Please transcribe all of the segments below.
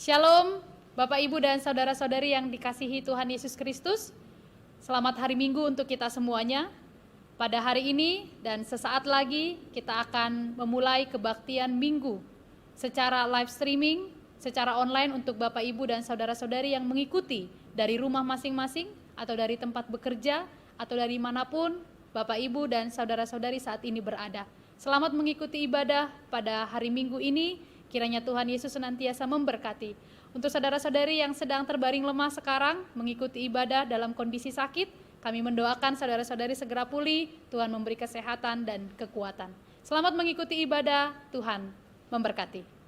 Shalom, Bapak, Ibu, dan saudara-saudari yang dikasihi Tuhan Yesus Kristus. Selamat hari Minggu untuk kita semuanya. Pada hari ini dan sesaat lagi kita akan memulai kebaktian Minggu secara live streaming, secara online untuk Bapak, Ibu, dan saudara-saudari yang mengikuti dari rumah masing-masing atau dari tempat bekerja atau dari manapun Bapak, Ibu, dan saudara-saudari saat ini berada. Selamat mengikuti ibadah pada hari Minggu ini. Kiranya Tuhan Yesus senantiasa memberkati. Untuk saudara-saudari yang sedang terbaring lemah sekarang, mengikuti ibadah dalam kondisi sakit, kami mendoakan saudara-saudari segera pulih, Tuhan memberi kesehatan dan kekuatan. Selamat mengikuti ibadah, Tuhan memberkati.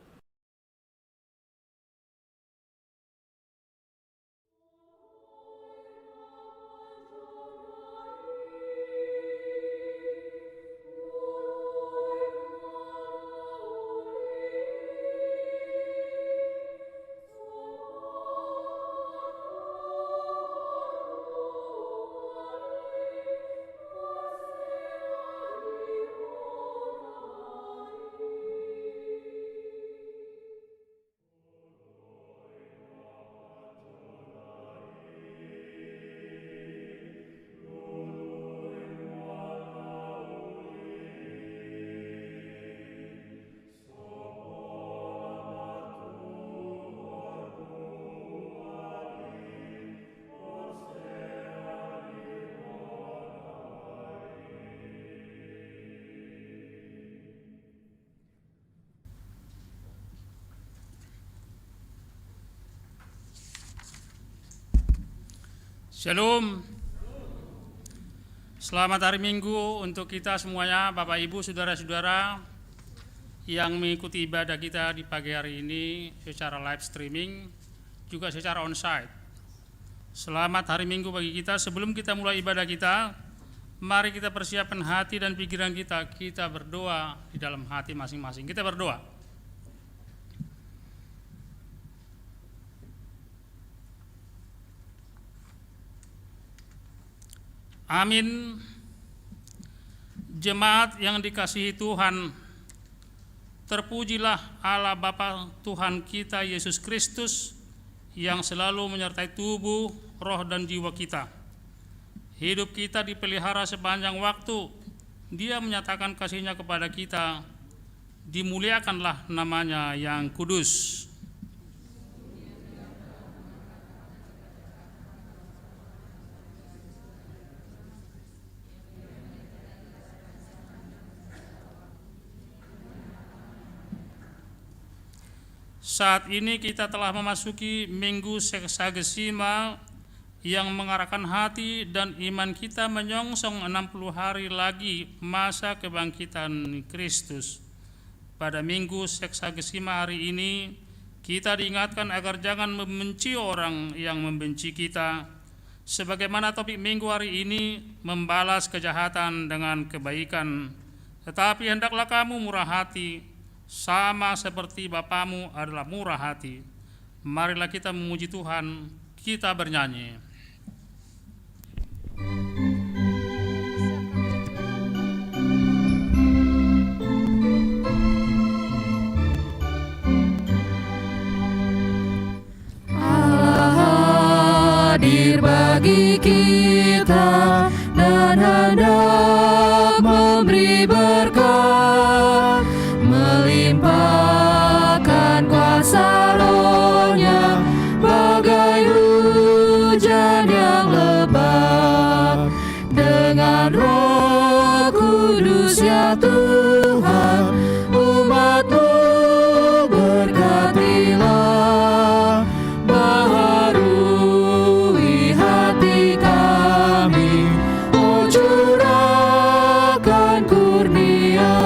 Shalom. Selamat hari Minggu untuk kita semuanya, Bapak, Ibu, saudara-saudara yang mengikuti ibadah kita di pagi hari ini secara live streaming, juga secara onsite. Selamat hari Minggu bagi kita. Sebelum kita mulai ibadah kita, mari kita persiapkan hati dan pikiran kita. Kita berdoa di dalam hati masing-masing. Kita berdoa. Amin. Jemaat yang dikasihi Tuhan, terpujilah Allah Bapa Tuhan kita Yesus Kristus yang selalu menyertai tubuh, roh, dan jiwa kita. Hidup kita dipelihara sepanjang waktu. Dia menyatakan kasih-Nya kepada kita. Dimuliakanlah namanya yang kudus. Saat ini kita telah memasuki Minggu Seksagesima yang mengarahkan hati dan iman kita menyongsong 60 hari lagi masa kebangkitan Kristus. Pada Minggu Seksagesima hari ini, kita diingatkan agar jangan membenci orang yang membenci kita. Sebagaimana topik Minggu hari ini, membalas kejahatan dengan kebaikan. Tetapi hendaklah kamu murah hati, sama seperti Bapamu adalah murah hati. Marilah kita memuji Tuhan, kita bernyanyi. Allah hadir bagi kita dan hendak memberi berkat, melimpahkan kuasa Roh-Nya bagai hujan yang lebat. Dengan Roh Kudus ya Tuhan, umat-Mu berkatilah, baharui hati kami, oh curahkan kurnia.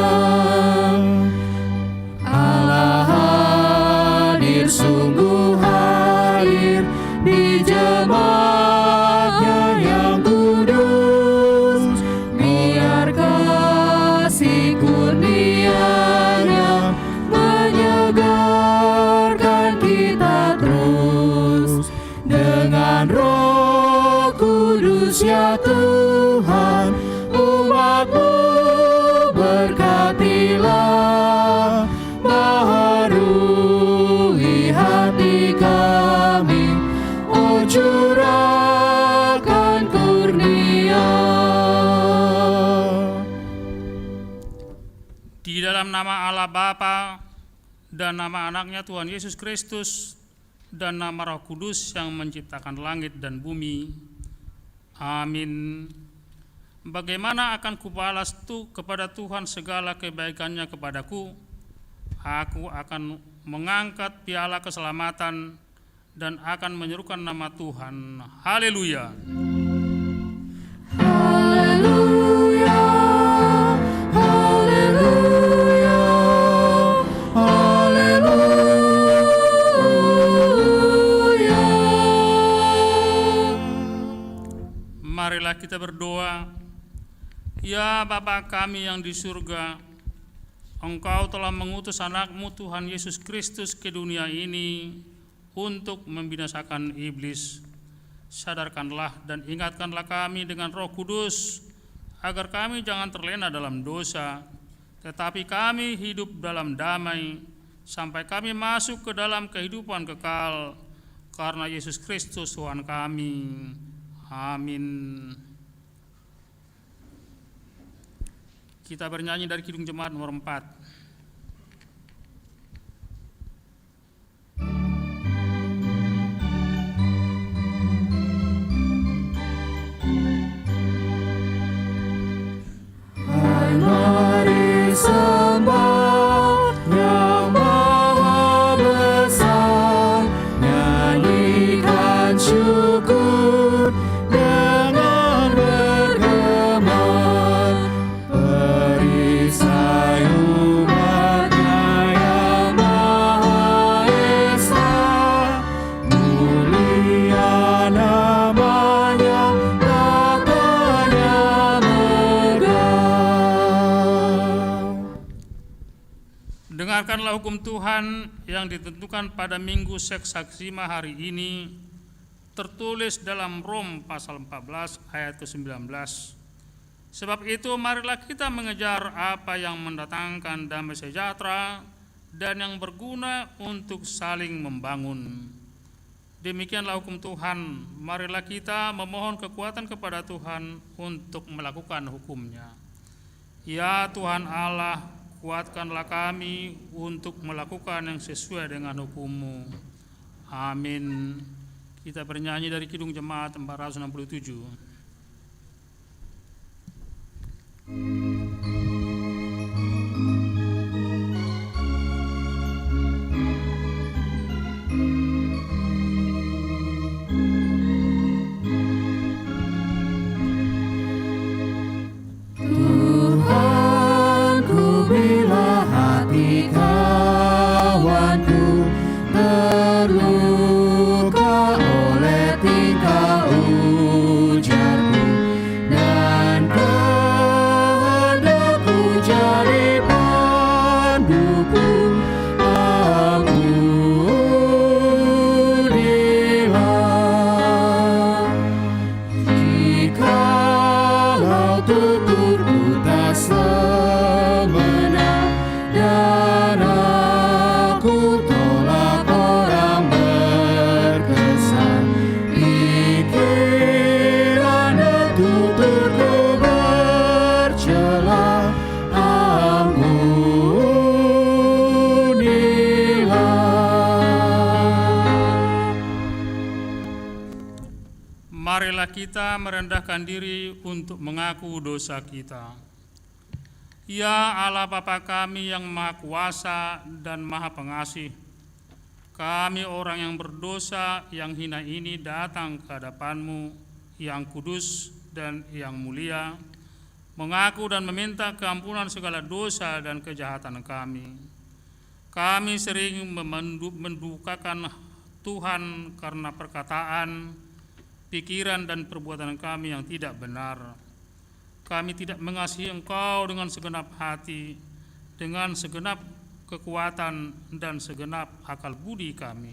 Allah hadir, sungguh hadir di jemaat-Nya yang kudus. Biar kasih kurnia-Nya menyegarkan kita terus. Dengan Roh Kudus ya Tuhan, umat-Mu berkatilah, baharui hati dalam nama Allah Bapa dan nama anaknya Tuhan Yesus Kristus dan nama Roh Kudus yang menciptakan langit dan bumi. Amin. Bagaimana akan kubalas kepada Tuhan segala kebaikannya kepadaku? Aku akan mengangkat piala keselamatan dan akan menyerukan nama Tuhan. Haleluya. Haleluya, haleluya, haleluya. Marilah kita berdoa. Ya Bapa kami yang di surga, Engkau telah mengutus anak-Mu Tuhan Yesus Kristus ke dunia ini untuk membinasakan iblis. Sadarkanlah dan ingatkanlah kami dengan Roh Kudus, agar kami jangan terlena dalam dosa, tetapi kami hidup dalam damai, sampai kami masuk ke dalam kehidupan kekal, karena Yesus Kristus Tuhan kami. Amin. Kita bernyanyi dari Kidung Jemaat nomor 4. Mari sembah Yang Maha Besar, nyanyikan syukur dengan bergema, perisai umat-Nya yang Maha Esa, mulia namanya, tahtanya megah. Dengarkanlah hukum Tuhan yang ditentukan pada Minggu Seksaksima hari ini, tertulis dalam Rom pasal 14 ayat ke-19. Sebab itu marilah kita mengejar apa yang mendatangkan damai sejahtera dan yang berguna untuk saling membangun. Demikianlah hukum Tuhan. Marilah kita memohon kekuatan kepada Tuhan untuk melakukan hukum-Nya. Ya Tuhan Allah, kuatkanlah kami untuk melakukan yang sesuai dengan hukum-Mu. Amin. Kita bernyanyi dari Kidung Jemaat 467. Tuhanku, bila hati kawanku terluka oleh tingkah ujarku, dan kehendakku jadi panduku, ampunilah. Jikalau tuturku tak semena, dan aku tolak orang berkesan, pikiran dan tuturku bercela, ampunilah. Marilah kita merendahkan diri untuk mengaku dosa kita. Ya Allah Bapa kami yang Maha Kuasa dan Maha Pengasih, kami orang yang berdosa yang hina ini datang ke hadapan-Mu yang kudus dan yang mulia, mengaku dan meminta keampunan segala dosa dan kejahatan kami. Kami sering mendukakan Tuhan karena perkataan, pikiran dan perbuatan kami yang tidak benar. Kami tidak mengasihi Engkau dengan segenap hati, dengan segenap kekuatan dan segenap akal budi kami.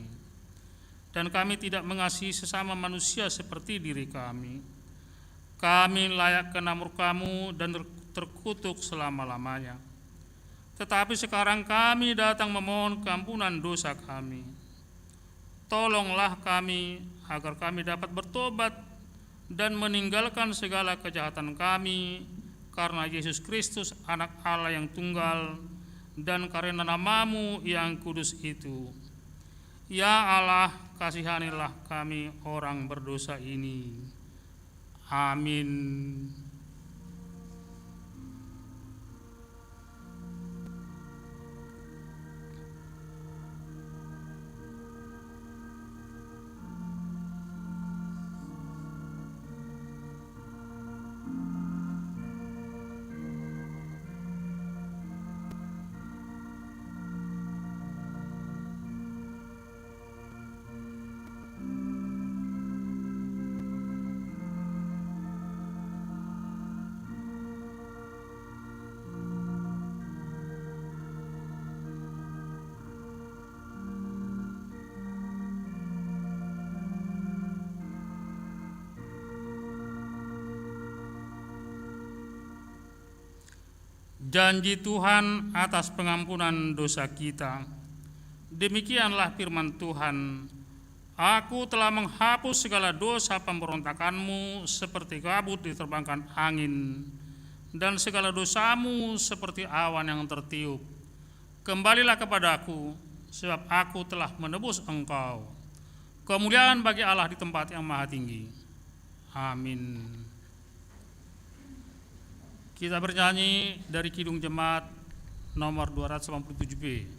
Dan kami tidak mengasihi sesama manusia seperti diri kami. Kami layak kena murka-Mu dan terkutuk selama-lamanya. Tetapi sekarang kami datang memohon keampunan dosa kami. Tolonglah kami agar kami dapat bertobat dan meninggalkan segala kejahatan kami, karena Yesus Kristus anak Allah yang tunggal, dan karena nama-Mu yang kudus itu. Ya Allah, kasihanilah kami orang berdosa ini. Amin. Janji Tuhan atas pengampunan dosa kita. Demikianlah firman Tuhan, Aku telah menghapus segala dosa pemberontakanmu seperti kabut diterbangkan angin, dan segala dosamu seperti awan yang tertiup. Kembalilah kepadaku, sebab aku telah menebus engkau. Kemuliaan bagi Allah di tempat yang maha tinggi. Amin. Kita bernyanyi dari Kidung Jemaat nomor 287B.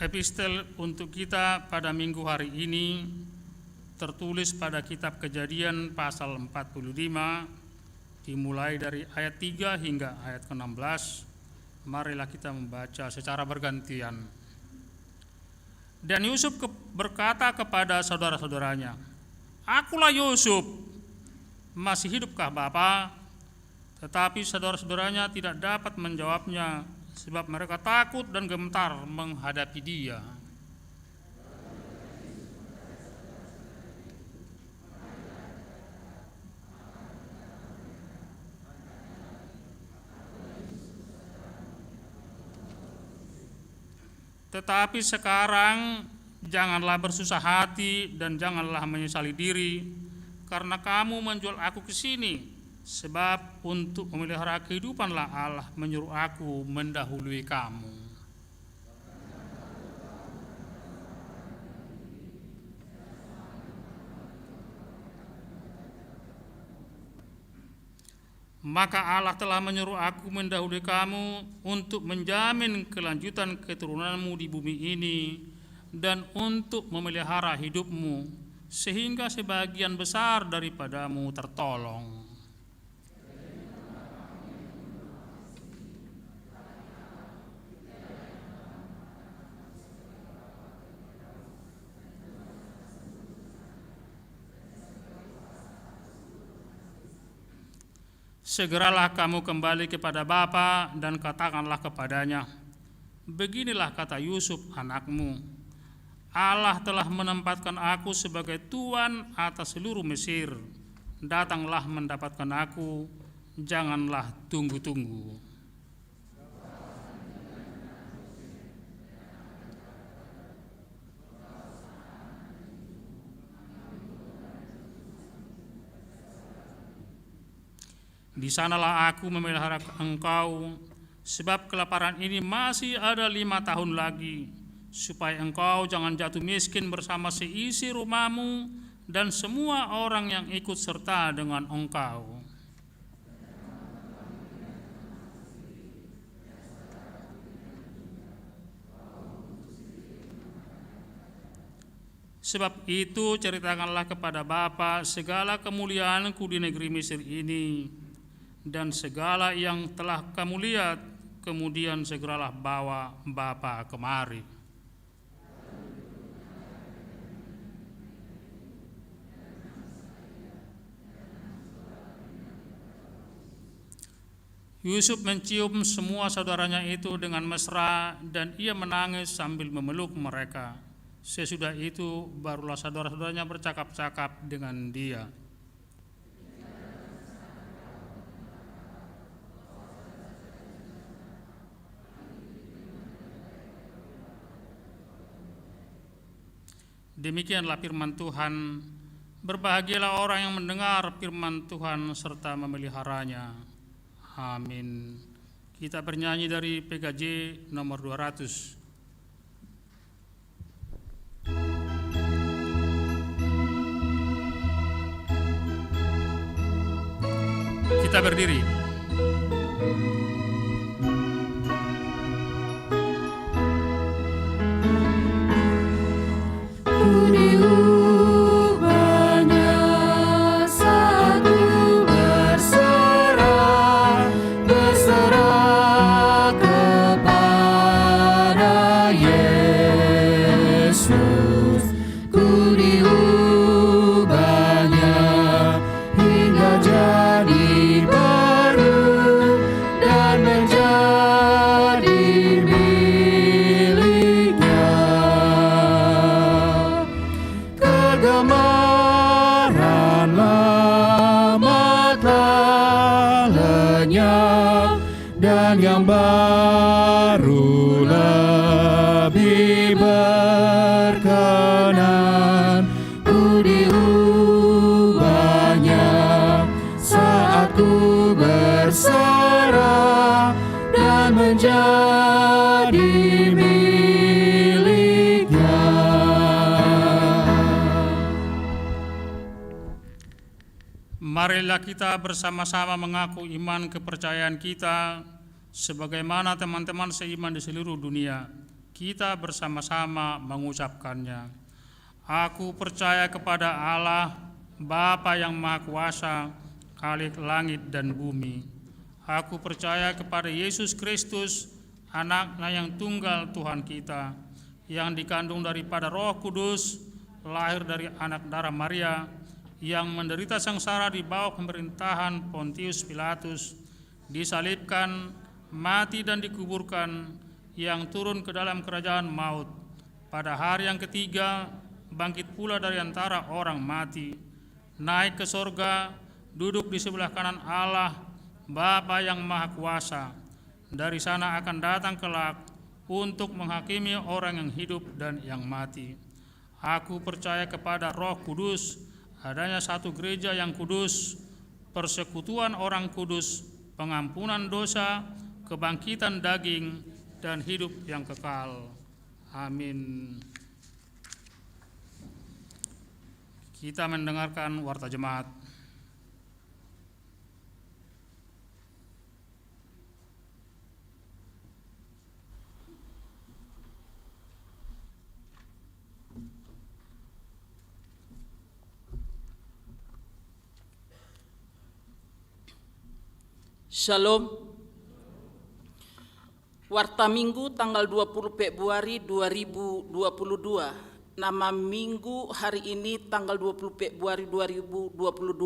Epistel untuk kita pada minggu hari ini tertulis pada kitab Kejadian pasal 45, dimulai dari ayat 3 hingga ayat ke-16. Marilah kita membaca secara bergantian. Dan Yusuf berkata kepada saudara-saudaranya, Akulah Yusuf, masih hidupkah Bapa? Tetapi saudara-saudaranya tidak dapat menjawabnya, sebab mereka takut dan gemetar menghadapi dia. Tetapi sekarang janganlah bersusah hati dan janganlah menyesali diri, karena kamu menjual aku ke sini. Sebab untuk memelihara kehidupanlah Allah menyuruh aku mendahului kamu. Maka Allah telah menyuruh aku mendahului kamu untuk menjamin kelanjutan keturunanmu di bumi ini dan untuk memelihara hidupmu, sehingga sebagian besar daripadamu tertolong. Segeralah kamu kembali kepada Bapa dan katakanlah kepadanya, beginilah kata Yusuf anakmu, Allah telah menempatkan aku sebagai tuan atas seluruh Mesir. Datanglah mendapatkan aku, janganlah tunggu-tunggu. Di sanalah aku memelihara engkau, sebab kelaparan ini masih ada 5 tahun lagi, supaya engkau jangan jatuh miskin bersama seisi rumahmu dan semua orang yang ikut serta dengan engkau. Sebab itu ceritakanlah kepada Bapa segala kemuliaanku di negeri Mesir ini, dan segala yang telah kamu lihat, kemudian segeralah bawa Bapa kemari. Yusuf mencium semua saudaranya itu dengan mesra, dan ia menangis sambil memeluk mereka. Sesudah itu barulah saudara-saudaranya bercakap-cakap dengan dia. Demikianlah firman Tuhan. Berbahagialah orang yang mendengar firman Tuhan serta memeliharanya. Amin. Kita bernyanyi dari PKJ nomor 200. Kita berdiri. Dan yang baru lebih berkenan, ku diubahnya saat ku berserah dan menjadi miliknya. Marilah kita bersama-sama mengaku iman kepercayaan kita sebagaimana teman-teman seiman di seluruh dunia. Kita bersama-sama mengucapkannya. Aku percaya kepada Allah, Bapa yang Maha Kuasa, Khalik langit dan bumi. Aku percaya kepada Yesus Kristus, Anak-Nya yang tunggal Tuhan kita, yang dikandung daripada Roh Kudus, lahir dari anak darah Maria, yang menderita sengsara di bawah pemerintahan Pontius Pilatus, disalibkan, mati dan dikuburkan, yang turun ke dalam kerajaan maut. Pada hari yang ketiga, bangkit pula dari antara orang mati, naik ke sorga, duduk di sebelah kanan Allah, Bapa yang Maha Kuasa. Dari sana akan datang kelak untuk menghakimi orang yang hidup dan yang mati. Aku percaya kepada Roh Kudus, adanya satu gereja yang kudus, persekutuan orang kudus, pengampunan dosa, kebangkitan daging, dan hidup yang kekal. Amin. Kita mendengarkan warta jemaat. Shalom. Warta Minggu tanggal 20 Februari 2022. Nama Minggu hari ini tanggal 20 Februari 2022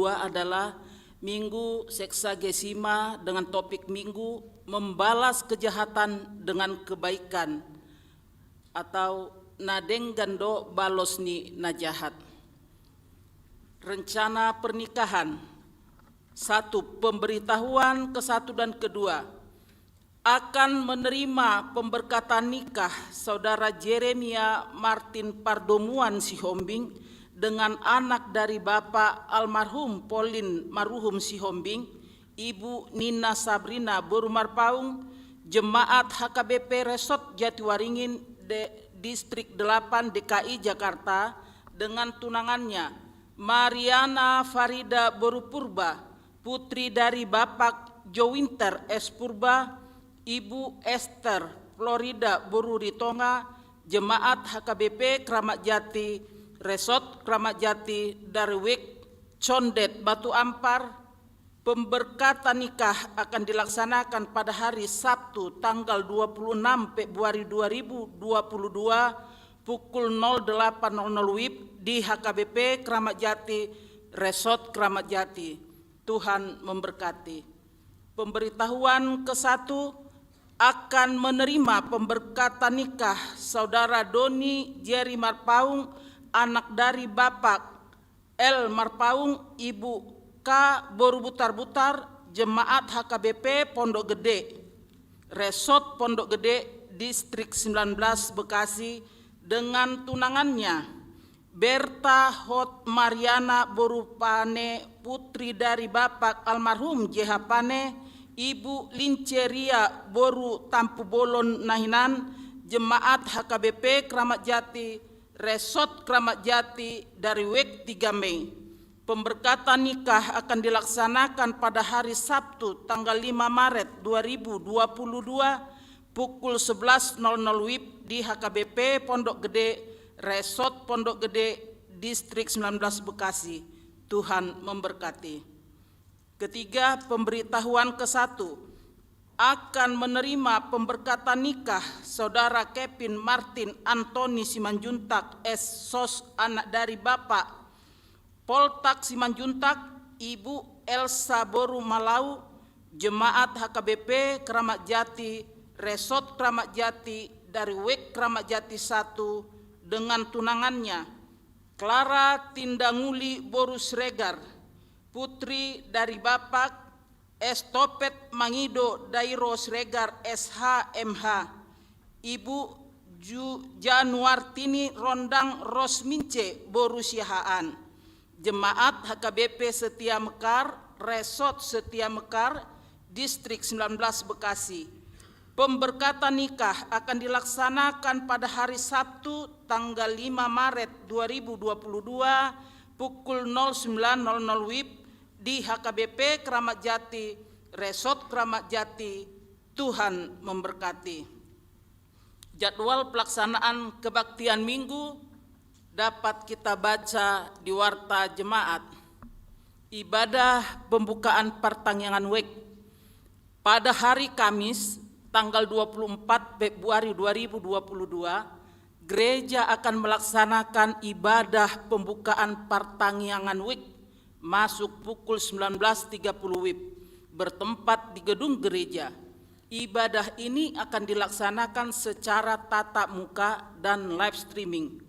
adalah Minggu Seksagesima dengan topik Minggu membalas kejahatan dengan kebaikan atau Nadeng Gando Balosni Najahat. Rencana pernikahan. 1. Pemberitahuan ke-1 dan ke-2 akan menerima pemberkatan nikah Saudara Jeremia Martin Pardomuan Sihombing dengan anak dari Bapak almarhum Polin Maruhum Sihombing, Ibu Nina Sabrina Borumarpaung, Jemaat HKBP Resort Jatiwaringin Distrik 8 DKI Jakarta dengan tunangannya Mariana Farida Borupurba, putri dari Bapak Jowinter S. Purba, Ibu Esther Florida Boruritonga, Jemaat HKBP Kramat Jati, Resort Kramat Jati dari Wik Condet Batu Ampar. Pemberkatan nikah akan dilaksanakan pada hari Sabtu tanggal 26 Februari 2022 pukul 08.00 WIB di HKBP Kramat Jati, Resort Kramat Jati. Tuhan memberkati. Pemberitahuan ke-1, akan menerima pemberkatan nikah Saudara Doni Jerry Marpaung, anak dari Bapak L. Marpaung, Ibu K. Boru Butar-Butar, Jemaat HKBP Pondok Gede, Resort Pondok Gede, Distrik 19 Bekasi, dengan tunangannya Berta Hot Mariana Boru Pane, putri dari Bapak almarhum JH Pane, Ibu Linceria Boru Tampu Bolon Nahinan, Jemaat HKBP Kramat Jati, Resort Kramat Jati dari Wek 3 Mei. Pemberkatan nikah akan dilaksanakan pada hari Sabtu tanggal 5 Maret 2022 pukul 11.00 WIB di HKBP Pondok Gede, Resort Pondok Gede, Distrik 19 Bekasi. Tuhan memberkati. Ketiga, pemberitahuan ke-1, akan menerima pemberkatan nikah Saudara Kevin Martin Antoni Simanjuntak S.Sos, anak dari Bapak Poltak Simanjuntak, Ibu Elsa Boru Malau, Jemaat HKBP Kramat Jati, Resort Kramat Jati dari Wek Kramat Jati 1, dengan tunangannya Clara Tindanguli Boru Sregar, putri dari Bapak Estopet Mangido Dairo Sregar SHMH, Ibu Januartini Rondang Rosmince Boru Siahaan, Jemaat HKBP Setia Mekar, Resort Setia Mekar, Distrik 19 Bekasi. Pemberkatan nikah akan dilaksanakan pada hari Sabtu tanggal 5 Maret 2022 pukul 09.00 WIB di HKBP Kramat Jati, Resort Kramat Jati. Tuhan memberkati. Jadwal pelaksanaan kebaktian minggu dapat kita baca di Warta Jemaat. Ibadah pembukaan pertangyangan Wek pada hari Kamis tanggal 24 Februari 2022, gereja akan melaksanakan ibadah pembukaan pertangyangan Wek masuk pukul 19.30 WIB bertempat di gedung gereja. Ibadah ini akan dilaksanakan secara tatap muka dan live streaming.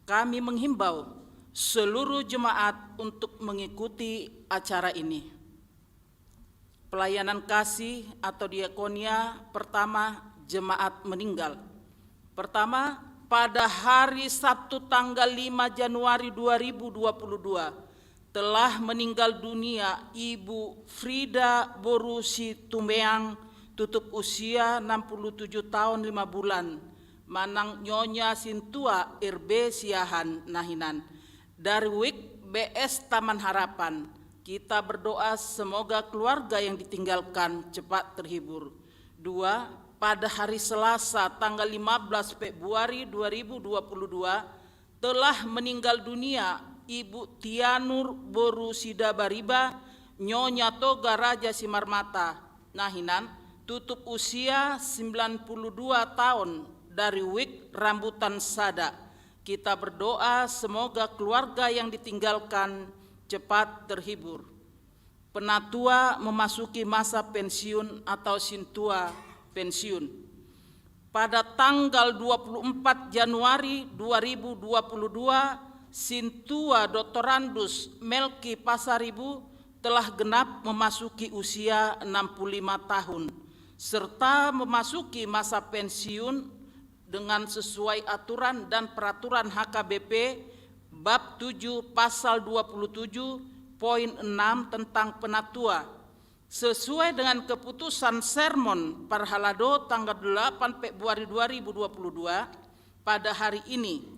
Kami menghimbau seluruh jemaat untuk mengikuti acara ini. Pelayanan kasih atau diakonia pertama, jemaat meninggal. Pertama, pada hari Sabtu tanggal 5 Januari 2022 telah meninggal dunia Ibu Frida Boru Situmeang, tutup usia 67 tahun 5 bulan, manang Nyonya Sintua RB Siahan Nahinan, dari Wik BS Taman Harapan. Kita berdoa semoga keluarga yang ditinggalkan cepat terhibur. 2. Pada hari Selasa tanggal 15 Februari 2022 telah meninggal dunia Ibu Tianur Boru Sida Bariba, Nyonya Toga Raja Simarmata Nahinan, tutup usia 92 tahun, dari Wik Rambutan Sada. Kita berdoa semoga keluarga yang ditinggalkan cepat terhibur. Penatua memasuki masa pensiun atau sintua pensiun. Pada tanggal 24 Januari 2022, Sintua Doktorandus Melki Pasaribu telah genap memasuki usia 65 tahun, serta memasuki masa pensiun dengan sesuai aturan dan peraturan HKBP Bab 7 Pasal 27 Poin 6 tentang penatua, sesuai dengan keputusan Sermon Parhalado tanggal 8 Februari 2022 pada hari ini,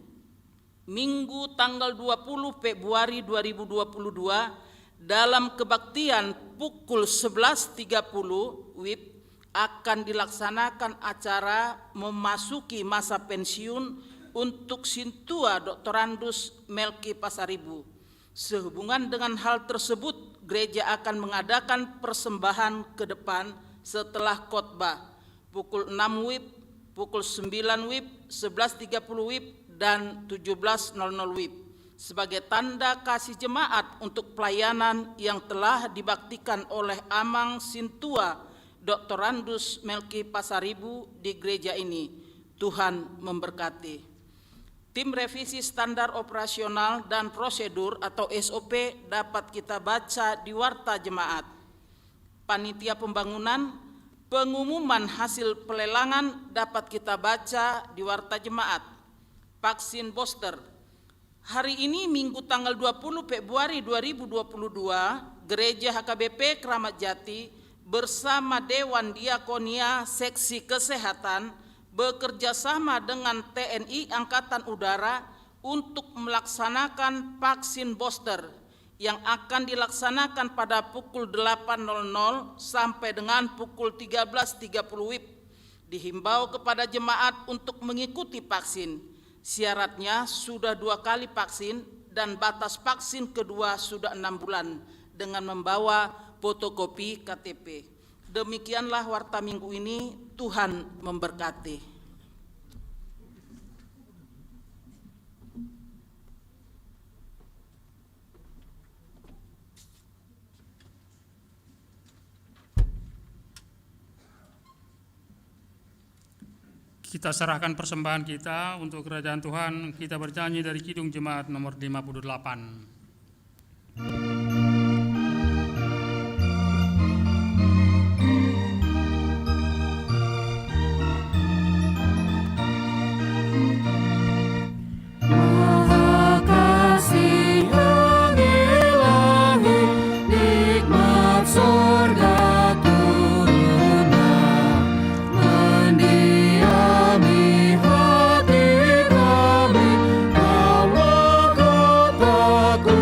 Minggu tanggal 20 Februari 2022, dalam kebaktian pukul 11.30 WIB akan dilaksanakan acara memasuki masa pensiun untuk Sintua Doktorandus Melki Pasaribu. Sehubungan dengan hal tersebut, gereja akan mengadakan persembahan ke depan setelah khotbah pukul 6 WIB, pukul 9 WIB, 11.30 WIB, dan 17.00 WIB sebagai tanda kasih jemaat untuk pelayanan yang telah dibaktikan oleh Amang Sintua Doktorandus Melki Pasaribu di gereja ini. Tuhan memberkati. Tim revisi standar operasional dan prosedur atau SOP dapat kita baca di Warta Jemaat. Panitia pembangunan, pengumuman hasil pelelangan dapat kita baca di Warta Jemaat. Vaksin booster. Hari ini Minggu tanggal 20 Februari 2022, Gereja HKBP Kramat Jati bersama Dewan Diakonia Seksi Kesehatan bekerja sama dengan TNI Angkatan Udara untuk melaksanakan vaksin booster yang akan dilaksanakan pada pukul 8.00 sampai dengan pukul 13.30 WIB. Dihimbau kepada jemaat untuk mengikuti vaksin. Syaratnya sudah 2 kali vaksin dan batas vaksin kedua sudah 6 bulan dengan membawa fotokopi KTP. Demikianlah warta minggu ini. Tuhan memberkati. Kita serahkan persembahan kita untuk kerajaan Tuhan. Kita bernyanyi dari Kidung Jemaat nomor 58. Aku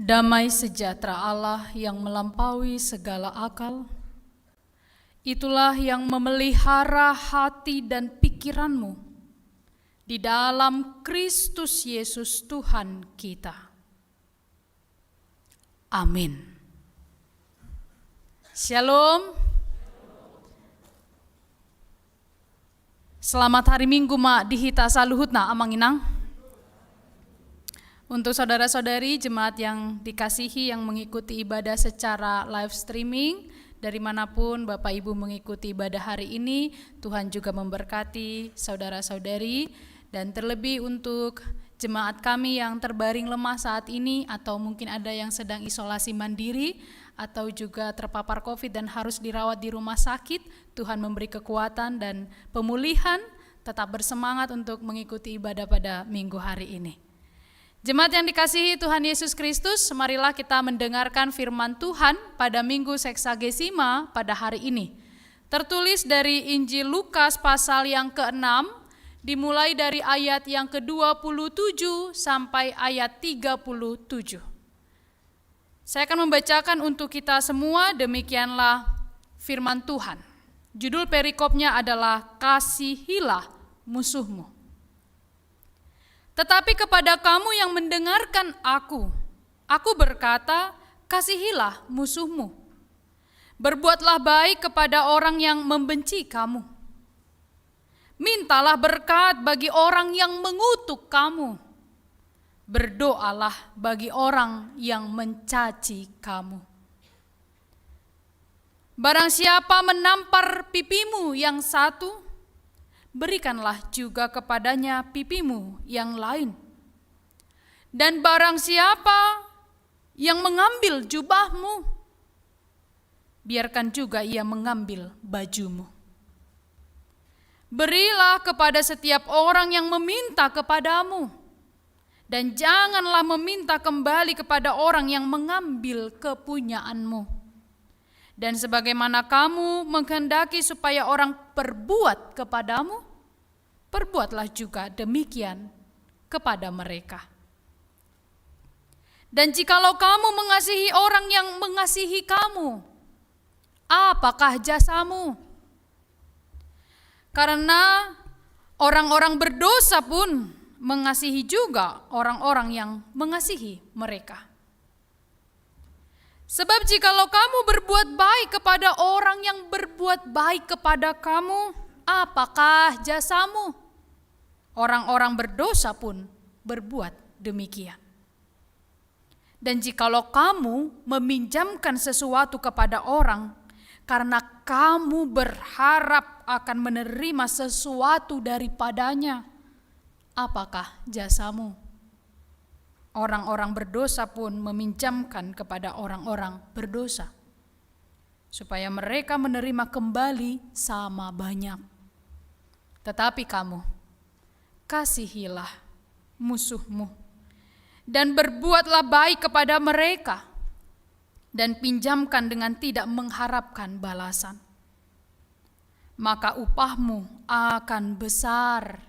Damai sejahtera Allah yang melampaui segala akal, itulah yang memelihara hati dan pikiranmu di dalam Kristus Yesus Tuhan kita. Amin. Shalom. Selamat hari Minggu mak dihita saluhutna amanginang. Untuk saudara-saudari jemaat yang dikasihi yang mengikuti ibadah secara live streaming, dari manapun Bapak Ibu mengikuti ibadah hari ini, Tuhan juga memberkati saudara-saudari, dan terlebih untuk jemaat kami yang terbaring lemah saat ini, atau mungkin ada yang sedang isolasi mandiri, atau juga terpapar COVID dan harus dirawat di rumah sakit, Tuhan memberi kekuatan dan pemulihan, tetap bersemangat untuk mengikuti ibadah pada minggu hari ini. Jemaat yang dikasihi Tuhan Yesus Kristus, marilah kita mendengarkan firman Tuhan pada Minggu Seksagesima pada hari ini. Tertulis dari Injil Lukas pasal yang ke-6, dimulai dari ayat yang ke-27 sampai ayat 37. Saya akan membacakan untuk kita semua, demikianlah firman Tuhan. Judul perikopnya adalah Kasihilah Musuhmu. Tetapi kepada kamu yang mendengarkan aku berkata, kasihilah musuhmu. Berbuatlah baik kepada orang yang membenci kamu. Mintalah berkat bagi orang yang mengutuk kamu. Berdoalah bagi orang yang mencaci kamu. Barang siapa menampar pipimu yang satu, berikanlah juga kepadanya pipimu yang lain. Dan barang siapa yang mengambil jubahmu, biarkan juga ia mengambil bajumu. Berilah kepada setiap orang yang meminta kepadamu, dan janganlah meminta kembali kepada orang yang mengambil kepunyaanmu. Dan sebagaimana kamu menghendaki supaya orang berbuat kepadamu, perbuatlah juga demikian kepada mereka. Dan jikalau kamu mengasihi orang yang mengasihi kamu, apakah jasamu? Karena orang-orang berdosa pun mengasihi juga orang-orang yang mengasihi mereka. Sebab jikalau kamu berbuat baik kepada orang yang berbuat baik kepada kamu, apakah jasamu? Orang-orang berdosa pun berbuat demikian. Dan jikalau kamu meminjamkan sesuatu kepada orang, karena kamu berharap akan menerima sesuatu daripadanya, apakah jasamu? Orang-orang berdosa pun meminjamkan kepada orang-orang berdosa, supaya mereka menerima kembali sama banyak. Tetapi kamu, kasihilah musuhmu, dan berbuatlah baik kepada mereka, dan pinjamkan dengan tidak mengharapkan balasan. Maka upahmu akan besar,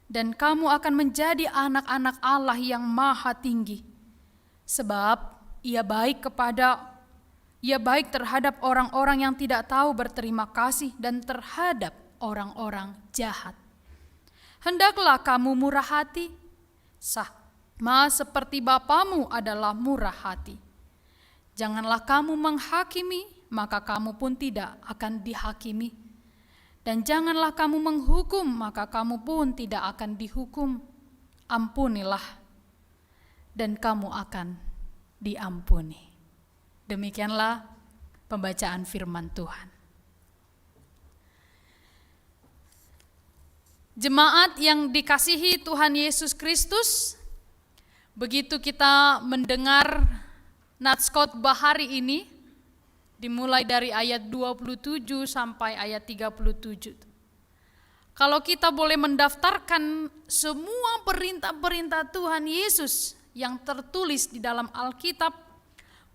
dan kamu akan menjadi anak-anak Allah yang maha tinggi. Sebab ia baik terhadap orang-orang yang tidak tahu berterima kasih dan terhadap orang-orang jahat. Hendaklah kamu murah hati, sama seperti Bapamu adalah murah hati. Janganlah kamu menghakimi, maka kamu pun tidak akan dihakimi. Dan janganlah kamu menghukum, maka kamu pun tidak akan dihukum. Ampunilah, dan kamu akan diampuni. Demikianlah pembacaan firman Tuhan. Jemaat yang dikasihi Tuhan Yesus Kristus, begitu kita mendengar nats khotbah hari ini, dimulai dari ayat 27 sampai ayat 37. Kalau kita boleh mendaftarkan semua perintah-perintah Tuhan Yesus yang tertulis di dalam Alkitab,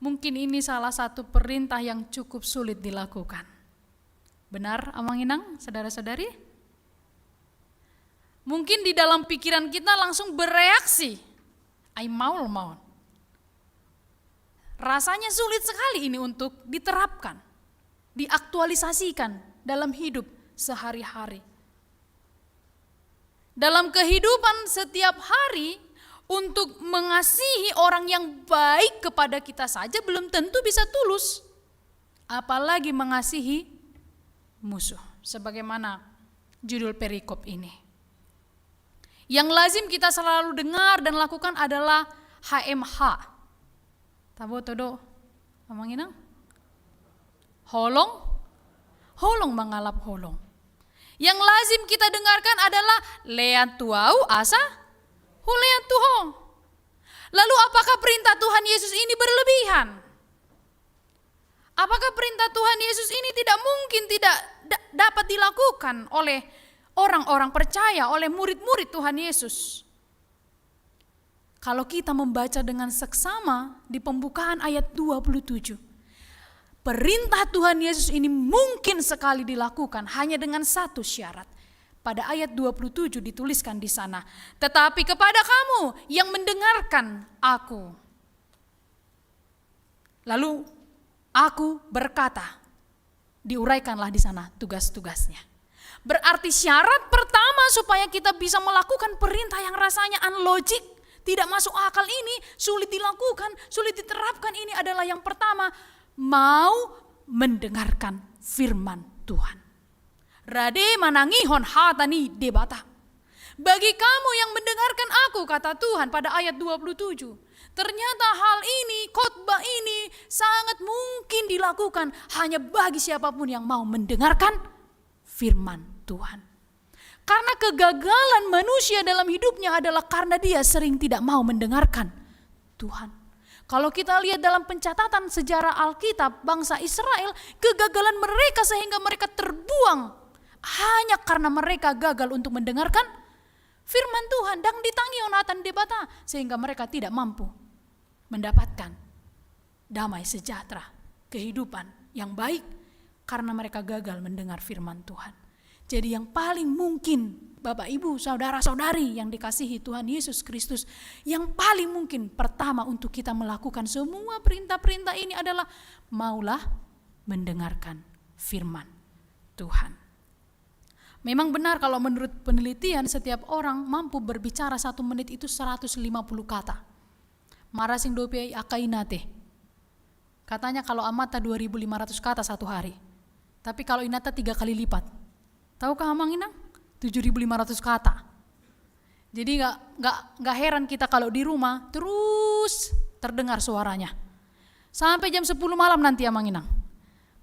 mungkin ini salah satu perintah yang cukup sulit dilakukan. Benar, amanginang, saudara-saudari? Mungkin di dalam pikiran kita langsung bereaksi, ai maul. Rasanya sulit sekali ini untuk diterapkan, diaktualisasikan dalam hidup sehari-hari. Dalam kehidupan setiap hari, untuk mengasihi orang yang baik kepada kita saja belum tentu bisa tulus. Apalagi mengasihi musuh, sebagaimana judul perikop ini. Yang lazim kita selalu dengar dan lakukan adalah HMH. Tabo todo amanginang? Holong mengalap holong. Yang lazim kita dengarkan adalah lean tuau asa hulean tuhong. Lalu apakah perintah Tuhan Yesus ini berlebihan? Apakah perintah Tuhan Yesus ini tidak mungkin tidak dapat dilakukan oleh orang-orang percaya, oleh murid-murid Tuhan Yesus? Kalau kita membaca dengan seksama di pembukaan ayat 27, perintah Tuhan Yesus ini mungkin sekali dilakukan hanya dengan satu syarat. Pada ayat 27 dituliskan di sana, tetapi kepada kamu yang mendengarkan aku. Lalu aku berkata, diuraikanlah di sana tugas-tugasnya. Berarti syarat pertama supaya kita bisa melakukan perintah yang rasanya unlogik, tidak masuk akal ini, sulit dilakukan, sulit diterapkan ini adalah yang pertama, mau mendengarkan firman Tuhan. Rade manangihon hatani debata. Bagi kamu yang mendengarkan aku, kata Tuhan pada ayat 27. Ternyata hal ini, khotbah ini sangat mungkin dilakukan hanya bagi siapapun yang mau mendengarkan firman Tuhan. Karena kegagalan manusia dalam hidupnya adalah karena dia sering tidak mau mendengarkan Tuhan. Kalau kita lihat dalam pencatatan sejarah Alkitab, bangsa Israel, kegagalan mereka sehingga mereka terbuang hanya karena mereka gagal untuk mendengarkan firman Tuhan. Dang ditangi onatan debata, sehingga mereka tidak mampu mendapatkan damai sejahtera, kehidupan yang baik karena mereka gagal mendengar firman Tuhan. Jadi yang paling mungkin, Bapak Ibu, saudara-saudari yang dikasihi Tuhan Yesus Kristus, yang paling mungkin pertama untuk kita melakukan semua perintah-perintah ini adalah maulah mendengarkan firman Tuhan. Memang benar kalau menurut penelitian setiap orang mampu berbicara 1 menit itu 150 kata. Marasing dope akainate. Katanya kalau amata 2.500 kata satu hari. Tapi kalau inata 3 kali lipat. Tahukah Amang Inang? 7.500 kata. Jadi gak heran kita kalau di rumah terus terdengar suaranya. Sampai jam 10 malam nanti Amang Inang.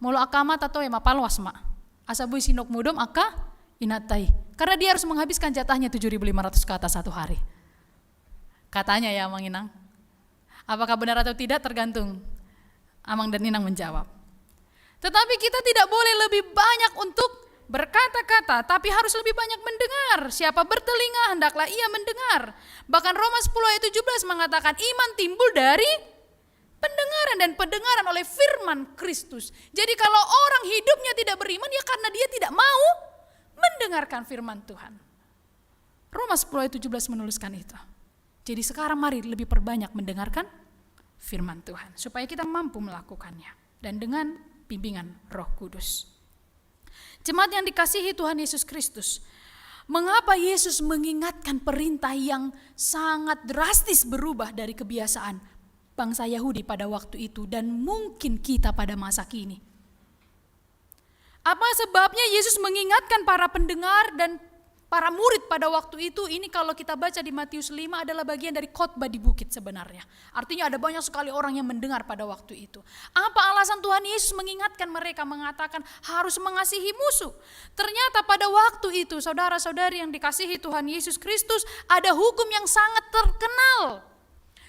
Mulu akamat atau ya mapalwas mak. Asabui sinok mudom aka inatai. Karena dia harus menghabiskan jatahnya 7.500 kata satu hari. Katanya ya Amang Inang. Apakah benar atau tidak tergantung Amang dan Inang menjawab. Tetapi kita tidak boleh lebih banyak untuk berkata-kata, tapi harus lebih banyak mendengar. Siapa bertelinga hendaklah ia mendengar. Bahkan Roma 10 ayat 17 mengatakan iman timbul dari pendengaran dan pendengaran oleh firman Kristus. Jadi kalau orang hidupnya tidak beriman ya karena dia tidak mau mendengarkan firman Tuhan. Roma 10 ayat 17 menuliskan itu. Jadi sekarang mari lebih perbanyak mendengarkan firman Tuhan supaya kita mampu melakukannya dan dengan bimbingan Roh Kudus. Jemaat yang dikasihi Tuhan Yesus Kristus, mengapa Yesus mengingatkan perintah yang sangat drastis berubah dari kebiasaan bangsa Yahudi pada waktu itu dan mungkin kita pada masa kini? Apa sebabnya Yesus mengingatkan para pendengar dan para murid pada waktu itu? Ini kalau kita baca di Matius 5 adalah bagian dari khotbah di bukit sebenarnya. Artinya ada banyak sekali orang yang mendengar pada waktu itu. Apa alasan Tuhan Yesus mengingatkan mereka mengatakan harus mengasihi musuh? Ternyata pada waktu itu saudara-saudari yang dikasihi Tuhan Yesus Kristus ada hukum yang sangat terkenal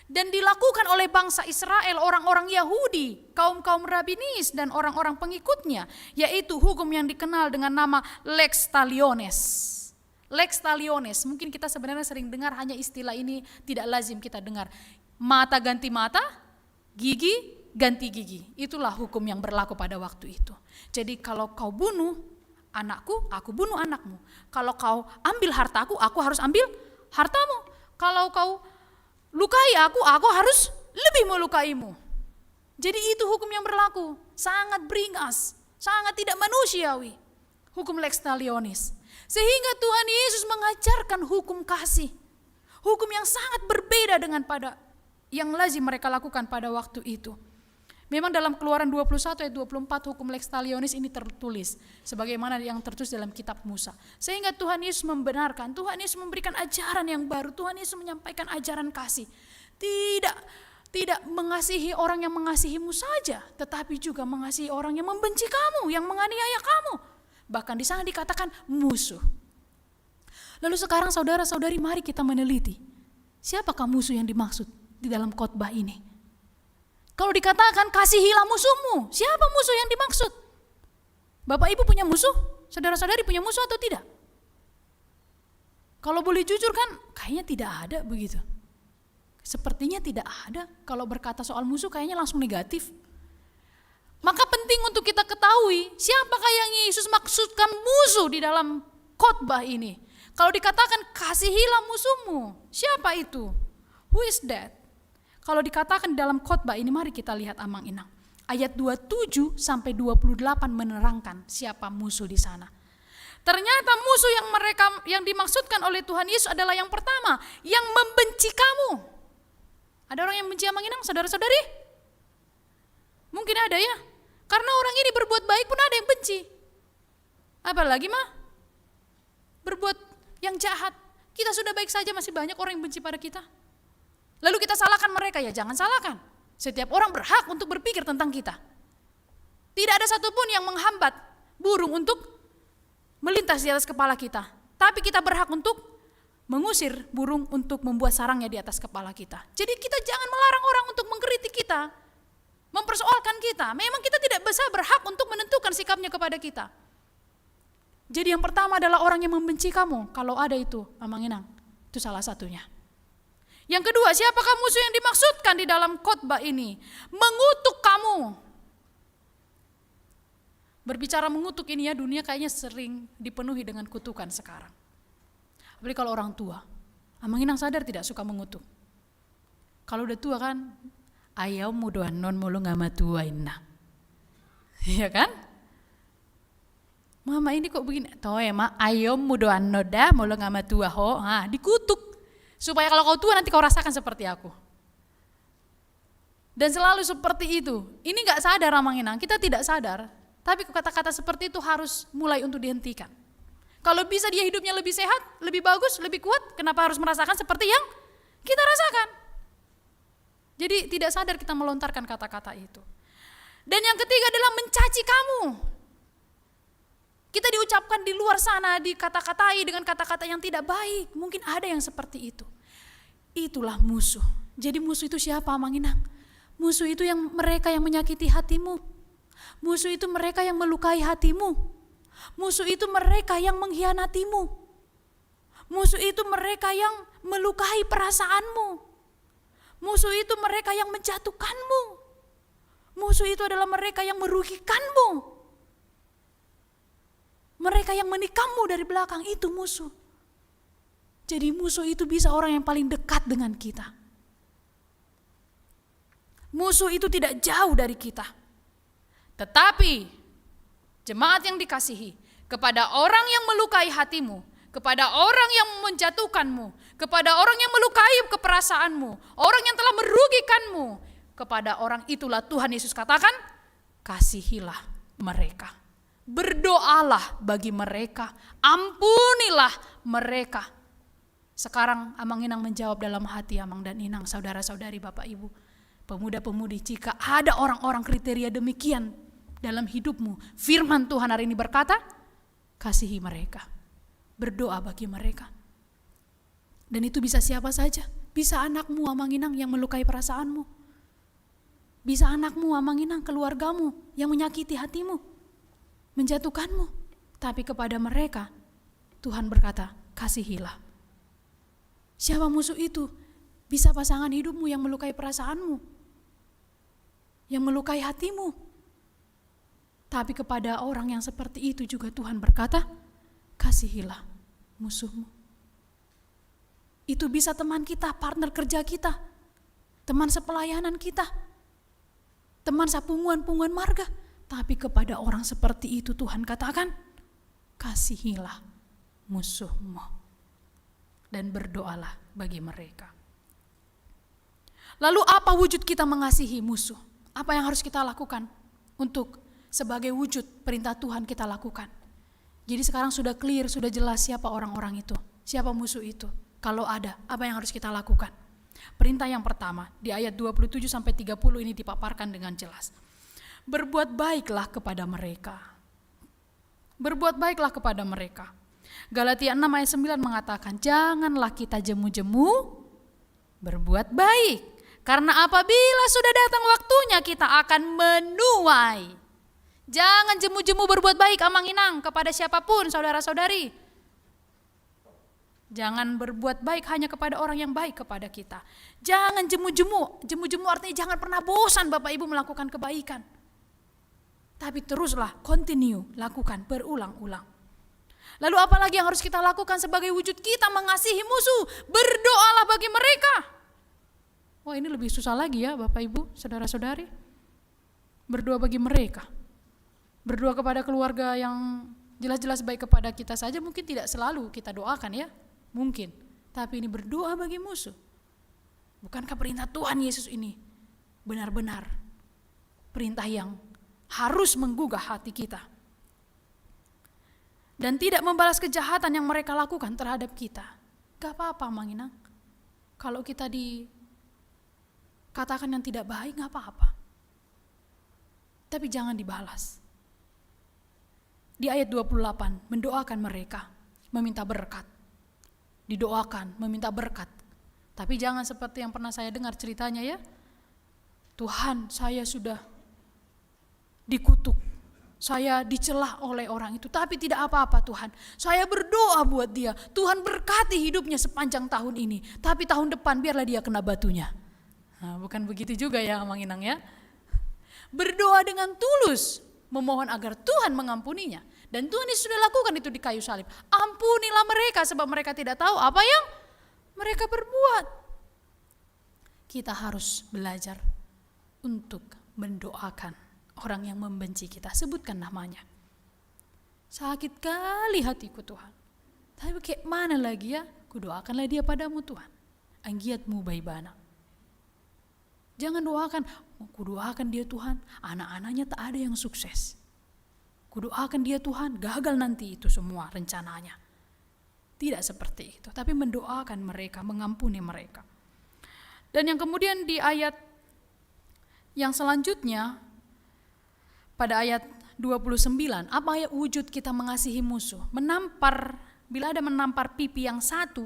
dan dilakukan oleh bangsa Israel, orang-orang Yahudi, kaum-kaum rabbinis dan orang-orang pengikutnya, yaitu hukum yang dikenal dengan nama Lex Taliones. Lex Taliones, mungkin kita sebenarnya sering dengar, hanya istilah ini tidak lazim kita dengar. Mata ganti mata, gigi ganti gigi. Itulah hukum yang berlaku pada waktu itu. Jadi kalau kau bunuh anakku, aku bunuh anakmu. Kalau kau ambil hartaku, aku harus ambil hartamu. Kalau kau lukai aku harus lebih melukaimu. Jadi itu hukum yang berlaku, sangat beringas, sangat tidak manusiawi. Hukum lex talionis. Sehingga Tuhan Yesus mengajarkan hukum kasih. Hukum yang sangat berbeda dengan pada yang lazim mereka lakukan pada waktu itu. Memang dalam Keluaran 21 ayat 24 hukum lex talionis ini tertulis sebagaimana yang tertulis dalam kitab Musa. Sehingga Tuhan Yesus membenarkan, Tuhan Yesus memberikan ajaran yang baru, Tuhan Yesus menyampaikan ajaran kasih. Tidak mengasihi orang yang mengasihimu saja, tetapi juga mengasihi orang yang membenci kamu, yang menganiaya kamu. Bahkan di sana dikatakan musuh. Lalu sekarang saudara-saudari, mari kita meneliti, siapakah musuh yang dimaksud di dalam khotbah ini? Kalau dikatakan kasihilah musuhmu, siapa musuh yang dimaksud? Bapak Ibu punya musuh? Saudara-saudari punya musuh atau tidak? Kalau boleh jujur kan kayaknya tidak ada begitu. Sepertinya tidak ada. Kalau berkata soal musuh kayaknya langsung negatif. Maka penting untuk kita ketahui siapakah yang Yesus maksudkan musuh di dalam khotbah ini. Kalau dikatakan kasihilah musuhmu, siapa itu? Who is that? Kalau dikatakan dalam khotbah ini, mari kita lihat Amang Inang. Ayat 27 sampai 28 menerangkan siapa musuh di sana. Ternyata musuh yang dimaksudkan oleh Tuhan Yesus adalah yang pertama, yang membenci kamu. Ada orang yang benci Amang Inang, saudara-saudari? Mungkin ada ya. Karena orang ini berbuat baik pun ada yang benci. Apalagi berbuat yang jahat. Kita sudah baik saja masih banyak orang yang benci pada kita. Lalu kita salahkan mereka, ya jangan salahkan. Setiap orang berhak untuk berpikir tentang kita. Tidak ada satupun yang menghambat burung untuk melintas di atas kepala kita. Tapi kita berhak untuk mengusir burung untuk membuat sarangnya di atas kepala kita. Jadi kita jangan melarang orang untuk mengkritik kita, mempersoalkan kita. Memang kita tidak bisa berhak untuk menentukan sikapnya kepada kita. Jadi yang pertama adalah orang yang membenci kamu. Kalau ada itu, Amang Inang, itu salah satunya. Yang kedua, siapakah musuh yang dimaksudkan di dalam khotbah ini? Mengutuk kamu. Berbicara mengutuk ini ya, dunia kayaknya sering dipenuhi dengan kutukan sekarang. Apalagi kalau orang tua. Amang Inang sadar tidak suka mengutuk. Kalau udah tua kan, ayaw mudoan non mulu ngama tua inna. Iya kan? Mama ini kok begini? Toh ema ayaw mudoan noda mulu ngama tua ho. Dikutuk. Supaya kalau kau tua nanti kau rasakan seperti aku. Dan selalu seperti itu. Ini gak sadar Amang Inang, kita tidak sadar. Tapi kata-kata seperti itu harus mulai untuk dihentikan. Kalau bisa dia hidupnya lebih sehat, lebih bagus, lebih kuat, kenapa harus merasakan seperti yang kita rasakan? Jadi tidak sadar kita melontarkan kata-kata itu. Dan yang ketiga adalah mencaci kamu. Kita diucapkan di luar sana, dikata-katai dengan kata-kata yang tidak baik. Mungkin ada yang seperti itu. Itulah musuh. Jadi musuh itu siapa Amang Inang? Musuh itu yang mereka yang menyakiti hatimu. Musuh itu mereka yang melukai hatimu. Musuh itu mereka yang mengkhianatimu. Musuh itu mereka yang melukai perasaanmu. Musuh itu mereka yang menjatuhkanmu. Musuh itu adalah mereka yang merugikanmu. Mereka yang menikammu dari belakang, itu musuh. Jadi musuh itu bisa orang yang paling dekat dengan kita. Musuh itu tidak jauh dari kita. Tetapi jemaat yang dikasihi, kepada orang yang melukai hatimu, kepada orang yang menjatuhkanmu, kepada orang yang melukai keperasaanmu, orang yang telah merugikanmu, kepada orang itulah Tuhan Yesus katakan, kasihilah mereka. Berdoalah bagi mereka, ampunilah mereka. Sekarang Amang Inang menjawab dalam hati Amang dan Inang, saudara-saudari, Bapak Ibu, pemuda-pemudi, jika ada orang-orang kriteria demikian dalam hidupmu, firman Tuhan hari ini berkata, kasihi mereka, berdoa bagi mereka. Dan itu bisa siapa saja, bisa anakmu Amang Inang yang melukai perasaanmu, bisa anakmu Amang Inang, keluargamu yang menyakiti hatimu, menjatuhkanmu. Tapi kepada mereka Tuhan berkata, kasihilah. Siapa musuh itu? Bisa pasangan hidupmu yang melukai perasaanmu, yang melukai hatimu. Tapi kepada orang yang seperti itu juga Tuhan berkata, kasihilah musuhmu. Itu bisa teman kita, partner kerja kita, teman sepelayanan kita, teman sapunguan-punguan marga. Tapi kepada orang seperti itu Tuhan katakan, kasihilah musuhmu dan berdoalah bagi mereka. Lalu apa wujud kita mengasihi musuh? Apa yang harus kita lakukan untuk sebagai wujud perintah Tuhan kita lakukan? Jadi sekarang sudah clear, sudah jelas siapa orang-orang itu, siapa musuh itu. Kalau ada, apa yang harus kita lakukan? Perintah yang pertama di ayat 27 sampai 30 ini dipaparkan dengan jelas. Berbuat baiklah kepada mereka. Berbuat baiklah kepada mereka. Galatia 6 ayat 9 mengatakan, janganlah kita jemu-jemu berbuat baik. Karena apabila sudah datang waktunya kita akan menuai. Jangan jemu-jemu berbuat baik amang-inang kepada siapapun, saudara-saudari. Jangan berbuat baik hanya kepada orang yang baik kepada kita. Jangan jemu-jemu. Jemu-jemu artinya jangan pernah bosan Bapak Ibu melakukan kebaikan. Tapi teruslah, continue, lakukan, berulang-ulang. Lalu apa lagi yang harus kita lakukan sebagai wujud kita mengasihi musuh? Berdoalah bagi mereka. Wah, ini lebih susah lagi ya Bapak Ibu, saudara-saudari. Berdoa bagi mereka. Berdoa kepada keluarga yang jelas-jelas baik kepada kita saja mungkin tidak selalu kita doakan ya. Mungkin. Tapi ini berdoa bagi musuh. Bukankah perintah Tuhan Yesus ini benar-benar perintah yang harus menggugah hati kita? Dan tidak membalas kejahatan yang mereka lakukan terhadap kita. Gak apa-apa Manginang. Kalau kita katakan yang tidak baik gak apa-apa. Tapi jangan dibalas. Di ayat 28, mendoakan mereka, meminta berkat. Didoakan, meminta berkat. Tapi jangan seperti yang pernah saya dengar ceritanya ya. Tuhan, saya sudah dikutuk. Saya dicelah oleh orang itu, tapi tidak apa-apa Tuhan. Saya berdoa buat dia. Tuhan berkati hidupnya sepanjang tahun ini. Tapi tahun depan biarlah dia kena batunya. Nah, bukan begitu juga ya Manginang ya. Berdoa dengan tulus, memohon agar Tuhan mengampuninya. Dan Tuhan Yesus sudah lakukan itu di kayu salib. Ampunilah mereka sebab mereka tidak tahu apa yang mereka berbuat. Kita harus belajar untuk mendoakan orang yang membenci kita. Sebutkan namanya. Sakit kali hatiku Tuhan. Tapi kayak mana lagi ya? Kudoakanlah dia padamu Tuhan. Anggiatmu baibana. Jangan doakan, kudoakan dia Tuhan, anak-anaknya tak ada yang sukses. Kudoakan dia Tuhan, gagal nanti itu semua rencananya. Tidak seperti itu, tapi mendoakan mereka, mengampuni mereka. Dan yang kemudian di ayat yang selanjutnya, pada ayat 29, apa ya wujud kita mengasihi musuh? Menampar, bila ada menampar pipi yang satu,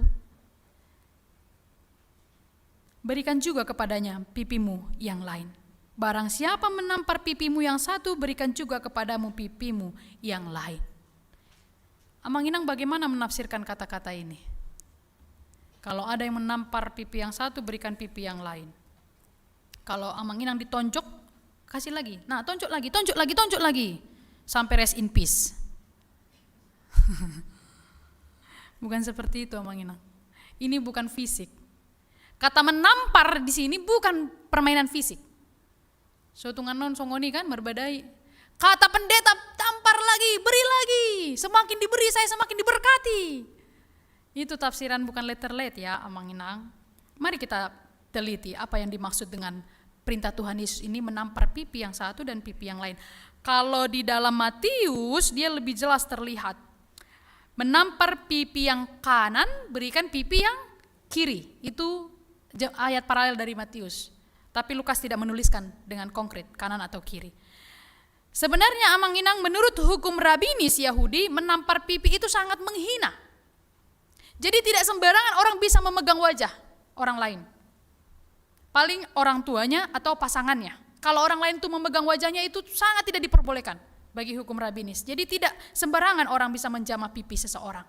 berikan juga kepadanya pipimu yang lain. Barang siapa menampar pipimu yang satu, berikan juga kepadamu pipimu yang lain. Amanginang bagaimana menafsirkan kata-kata ini? Kalau ada yang menampar pipi yang satu, berikan pipi yang lain. Kalau Amanginang ditonjok, kasih lagi. Nah, tonjok lagi. Sampai rest in peace. Bukan seperti itu Amanginang. Ini bukan fisik. Kata menampar di sini bukan permainan fisik. Sotungan non songoni kan berbadai. Kata pendeta tampar lagi, beri lagi. Semakin diberi saya semakin diberkati. Itu tafsiran bukan letter-let ya Amanginang. Mari kita teliti apa yang dimaksud dengan perintah Tuhan Yesus ini menampar pipi yang satu dan pipi yang lain. Kalau di dalam Matius dia lebih jelas terlihat. Menampar pipi yang kanan, berikan pipi yang kiri. Itu ayat paralel dari Matius. Tapi Lukas tidak menuliskan dengan konkret kanan atau kiri. Sebenarnya Amanginang menurut hukum rabinis Yahudi menampar pipi itu sangat menghina. Jadi tidak sembarangan orang bisa memegang wajah orang lain. Paling orang tuanya atau pasangannya. Kalau orang lain itu memegang wajahnya itu sangat tidak diperbolehkan bagi hukum rabinis. Jadi tidak sembarangan orang bisa menjamah pipi seseorang.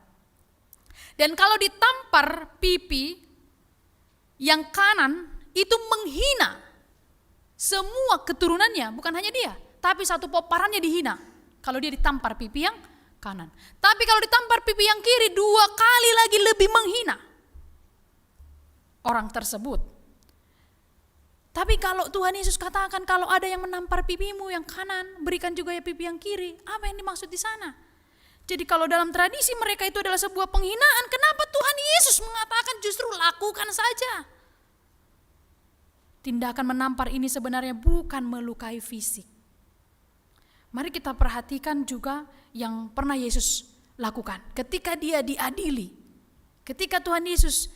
Dan kalau ditampar pipi yang kanan itu menghina semua keturunannya, bukan hanya dia, tapi satu poparannya dihina kalau dia ditampar pipi yang kanan. Tapi kalau ditampar pipi yang kiri 2 kali lagi lebih menghina orang tersebut. Tapi kalau Tuhan Yesus katakan kalau ada yang menampar pipimu yang kanan, berikan juga ya pipi yang kiri. Apa yang dimaksud di sana? Jadi kalau dalam tradisi mereka itu adalah sebuah penghinaan, kenapa Tuhan Yesus mengatakan justru lakukan saja? Tindakan menampar ini sebenarnya bukan melukai fisik. Mari kita perhatikan juga yang pernah Yesus lakukan. Ketika dia diadili, ketika Tuhan Yesus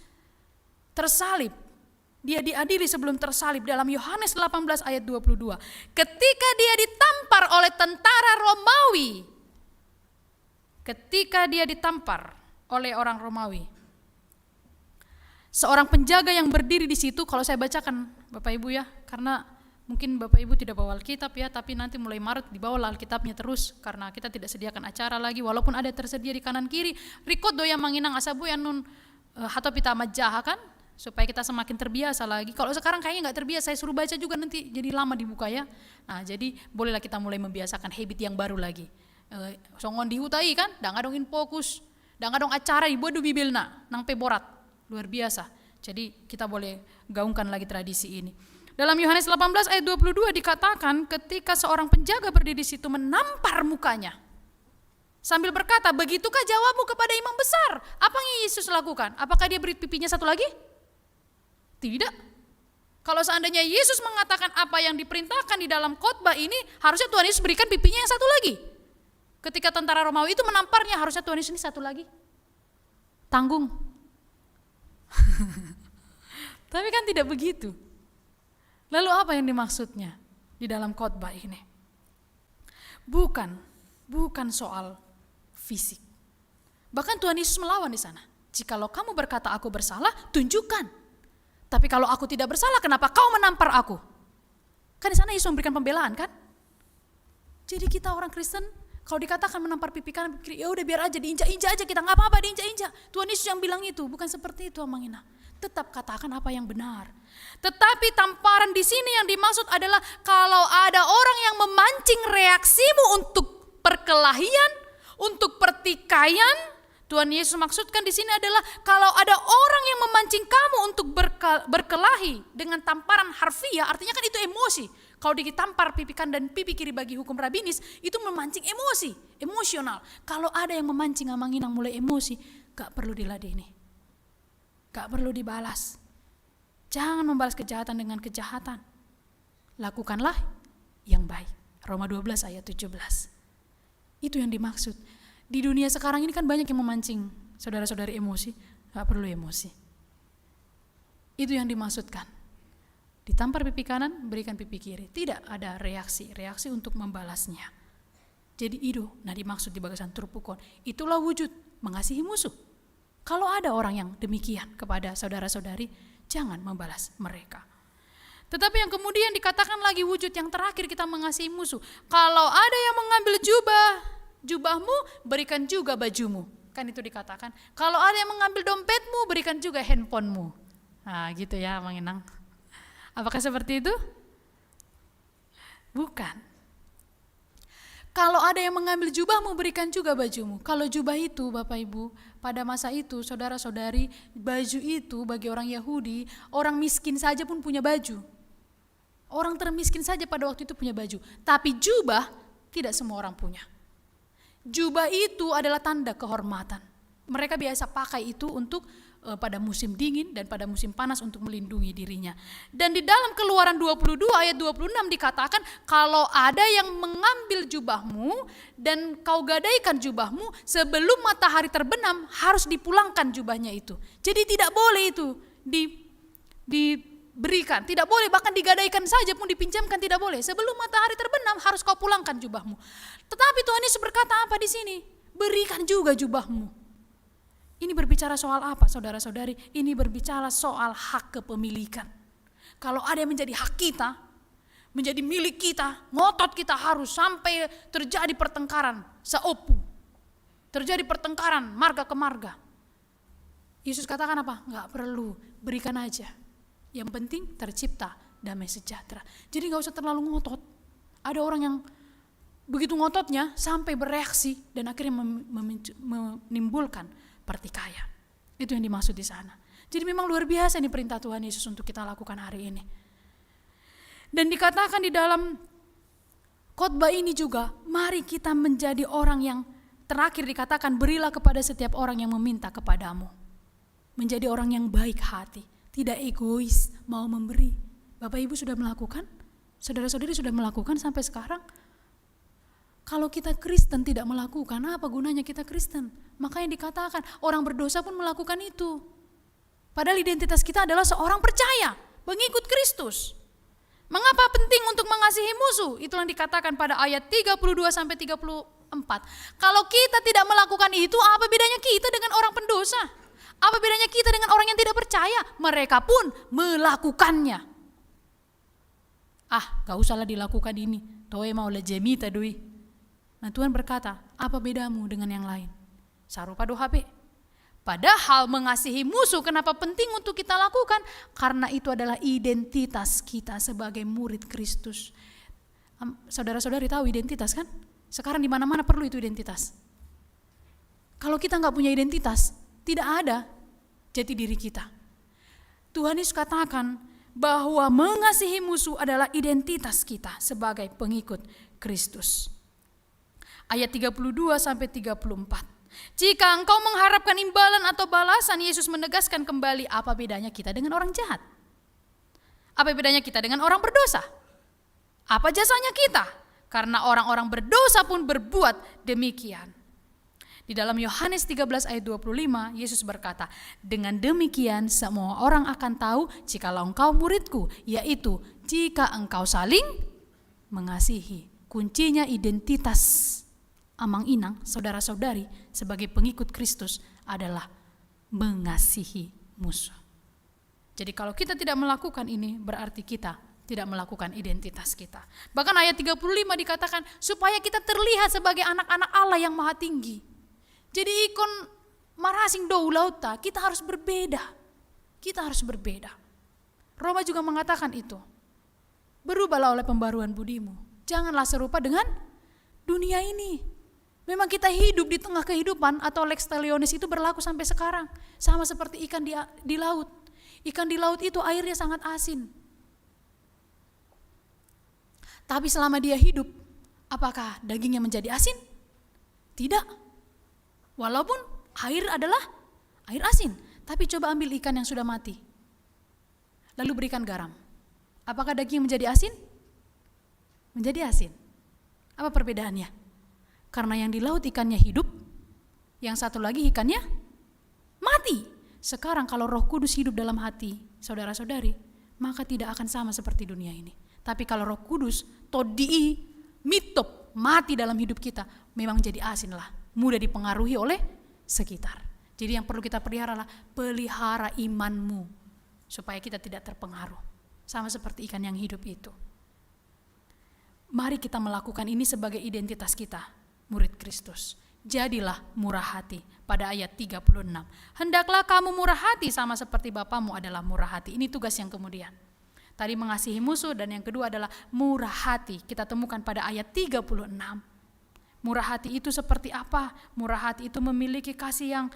tersalib, dia diadili sebelum tersalib dalam Yohanes 18 ayat 22. Ketika dia ditampar oleh tentara Romawi, ketika dia ditampar oleh orang Romawi, seorang penjaga yang berdiri di situ, kalau saya bacakan Bapak Ibu ya, karena mungkin Bapak Ibu tidak bawa Alkitab ya, tapi nanti mulai Maret dibawa Alkitabnya terus, karena kita tidak sediakan acara lagi, walaupun ada tersedia di kanan kiri. Rikot doya manginang asabu yang nun hatau pita majaha kan, supaya kita semakin terbiasa lagi. Kalau sekarang kayaknya nggak terbiasa, saya suruh baca juga nanti jadi lama dibuka ya. Nah jadi bolehlah kita mulai membiasakan habit yang baru lagi. Songon dihutai kan, dangadongin fokus, dangadong acara dibuat du bibilna, nang peborat, luar biasa. Jadi kita boleh gaungkan lagi tradisi ini. Dalam Yohanes 18 ayat 22 dikatakan ketika seorang penjaga berdiri di situ menampar mukanya, sambil berkata, begitukah jawabmu kepada imam besar? Apa yang Yesus lakukan? Apakah dia beri pipinya satu lagi? Tidak. Kalau seandainya Yesus mengatakan apa yang diperintahkan di dalam khotbah ini, harusnya Tuhan Yesus berikan pipinya yang satu lagi. Ketika tentara Romawi itu menamparnya, harusnya Tuhan Yesus ini satu lagi. Tanggung. Tapi kan tidak begitu. Lalu apa yang dimaksudnya di dalam khotbah ini? Bukan soal fisik. Bahkan Tuhan Yesus melawan di sana. Jikalau kamu berkata aku bersalah, tunjukkan. Tapi kalau aku tidak bersalah, kenapa kau menampar aku? Kan di sana Yesus memberikan pembelaan kan? Jadi kita orang Kristen, kalau dikatakan menampar pipi kanan, pipi kiri, ya udah biar aja, diinjak-injak aja, kita nggak apa-apa diinjak-injak. Tuhan Yesus yang bilang itu, bukan seperti itu Amangina. Tetap katakan apa yang benar. Tetapi tamparan di sini yang dimaksud adalah kalau ada orang yang memancing reaksimu untuk perkelahian, untuk pertikaian. Tuhan Yesus maksudkan di sini adalah kalau ada orang yang memancing kamu untuk berkelahi dengan tamparan harfiah, artinya kan itu emosi. Kalau ditampar pipi kanan dan pipi kiri bagi hukum rabinis, itu memancing emosi, emosional. Kalau ada yang memancing Amanginang mulai emosi, gak perlu diladeni, gak perlu dibalas. Jangan membalas kejahatan dengan kejahatan. Lakukanlah yang baik. Roma 12 ayat 17. Itu yang dimaksud. Di dunia sekarang ini kan banyak yang memancing saudara-saudari emosi, gak perlu emosi. Itu yang dimaksudkan. Ditampar pipi kanan, berikan pipi kiri. Tidak ada reaksi untuk membalasnya. Jadi itu, dimaksud di bagasan turpukon. Itulah wujud mengasihi musuh. Kalau ada orang yang demikian kepada saudara-saudari, jangan membalas mereka. Tetapi yang kemudian dikatakan lagi wujud yang terakhir kita mengasihi musuh. Kalau ada yang mengambil jubahmu, berikan juga bajumu. Kan itu dikatakan. Kalau ada yang mengambil dompetmu, berikan juga handphonemu. Nah gitu ya Manginang. Apakah seperti itu? Bukan. Kalau ada yang mengambil jubahmu, berikan juga bajumu. Kalau jubah itu Bapak Ibu, pada masa itu saudara-saudari, baju itu bagi orang Yahudi, orang miskin saja pun punya baju. Orang termiskin saja pada waktu itu punya baju. Tapi jubah tidak semua orang punya. Jubah itu adalah tanda kehormatan. Mereka biasa pakai itu untuk pada musim dingin dan pada musim panas untuk melindungi dirinya. Dan di dalam Keluaran 22 ayat 26 dikatakan kalau ada yang mengambil jubahmu dan kau gadaikan jubahmu sebelum matahari terbenam harus dipulangkan jubahnya itu. Jadi tidak boleh itu diberikan, tidak boleh, bahkan digadaikan saja pun dipinjamkan tidak boleh. Sebelum matahari terbenam harus kau pulangkan jubahmu. Tetapi Tuhan Yesus berkata apa di sini? Berikan juga jubahmu. Ini berbicara soal apa saudara-saudari? Ini berbicara soal hak kepemilikan. Kalau ada yang menjadi hak kita, menjadi milik kita, ngotot kita harus sampai terjadi pertengkaran seopu. Terjadi pertengkaran marga ke marga. Yesus katakan apa? Enggak perlu, berikan aja. Yang penting tercipta damai sejahtera. Jadi enggak usah terlalu ngotot. Ada orang yang begitu ngototnya sampai bereaksi dan akhirnya menimbulkan pertikaian. Itu yang dimaksud di sana. Jadi memang luar biasa nih perintah Tuhan Yesus untuk kita lakukan hari ini. Dan dikatakan di dalam khotbah ini juga, mari kita menjadi orang yang terakhir dikatakan, berilah kepada setiap orang yang meminta kepadamu. Menjadi orang yang baik hati, tidak egois, mau memberi. Bapak Ibu sudah melakukan? Saudara-saudari sudah melakukan sampai sekarang? Kalau kita Kristen tidak melakukan, apa gunanya kita Kristen? Makanya dikatakan orang berdosa pun melakukan itu. Padahal identitas kita adalah seorang percaya, pengikut Kristus. Mengapa penting untuk mengasihi musuh? Itu yang dikatakan pada ayat 32 sampai 34. Kalau kita tidak melakukan itu, apa bedanya kita dengan orang pendosa? Apa bedanya kita dengan orang yang tidak percaya? Mereka pun melakukannya. Gak usahlah dilakukan ini. Toe mau lejemita dui. Nah Tuhan berkata, apa bedamu dengan yang lain? Sarupa doa HP. Padahal mengasihi musuh kenapa penting untuk kita lakukan? Karena itu adalah identitas kita sebagai murid Kristus. Saudara-saudari tahu identitas kan? Sekarang di mana-mana perlu itu identitas. Kalau kita nggak punya identitas, tidak ada jati diri kita. Tuhan Yesus katakan bahwa mengasihi musuh adalah identitas kita sebagai pengikut Kristus. Ayat 32 sampai 34. Jika engkau mengharapkan imbalan atau balasan, Yesus menegaskan kembali, apa bedanya kita dengan orang jahat? Apa bedanya kita dengan orang berdosa? Apa jasanya kita? Karena orang-orang berdosa pun berbuat demikian. Di dalam Yohanes 13 ayat 25, Yesus berkata, dengan demikian semua orang akan tahu jikalau engkau muridku, yaitu jika engkau saling mengasihi. Kuncinya identitas amang inang, saudara-saudari sebagai pengikut Kristus adalah mengasihi musuh. Jadi kalau kita tidak melakukan ini, berarti kita tidak melakukan identitas kita. Bahkan ayat 35 dikatakan supaya kita terlihat sebagai anak-anak Allah yang maha tinggi. Jadi ikon marasing dou lauta, kita harus berbeda. Kita harus berbeda. Roma juga mengatakan itu. Berubahlah oleh pembaruan budimu. Janganlah serupa dengan dunia ini. Memang kita hidup di tengah kehidupan, atau lex talionis itu berlaku sampai sekarang. Sama seperti ikan di laut. Ikan di laut itu airnya sangat asin. Tapi selama dia hidup, apakah dagingnya menjadi asin? Tidak. Walaupun air adalah air asin. Tapi coba ambil ikan yang sudah mati. Lalu berikan garam. Apakah daging menjadi asin? Menjadi asin. Apa perbedaannya? Karena yang di laut ikannya hidup, yang satu lagi ikannya mati. Sekarang kalau Roh Kudus hidup dalam hati saudara-saudari, maka tidak akan sama seperti dunia ini. Tapi kalau Roh Kudus todii mitop mati dalam hidup kita, memang jadi asin lah, mudah dipengaruhi oleh sekitar. Jadi yang perlu kita pelihara adalah pelihara imanmu supaya kita tidak terpengaruh, sama seperti ikan yang hidup itu. Mari kita melakukan ini sebagai identitas kita, murid Kristus. Jadilah murah hati pada ayat 36. Hendaklah kamu murah hati sama seperti Bapamu adalah murah hati. Ini tugas yang kemudian. Tadi mengasihi musuh, dan yang kedua adalah murah hati. Kita temukan pada ayat 36. Murah hati itu seperti apa? Murah hati itu memiliki kasih yang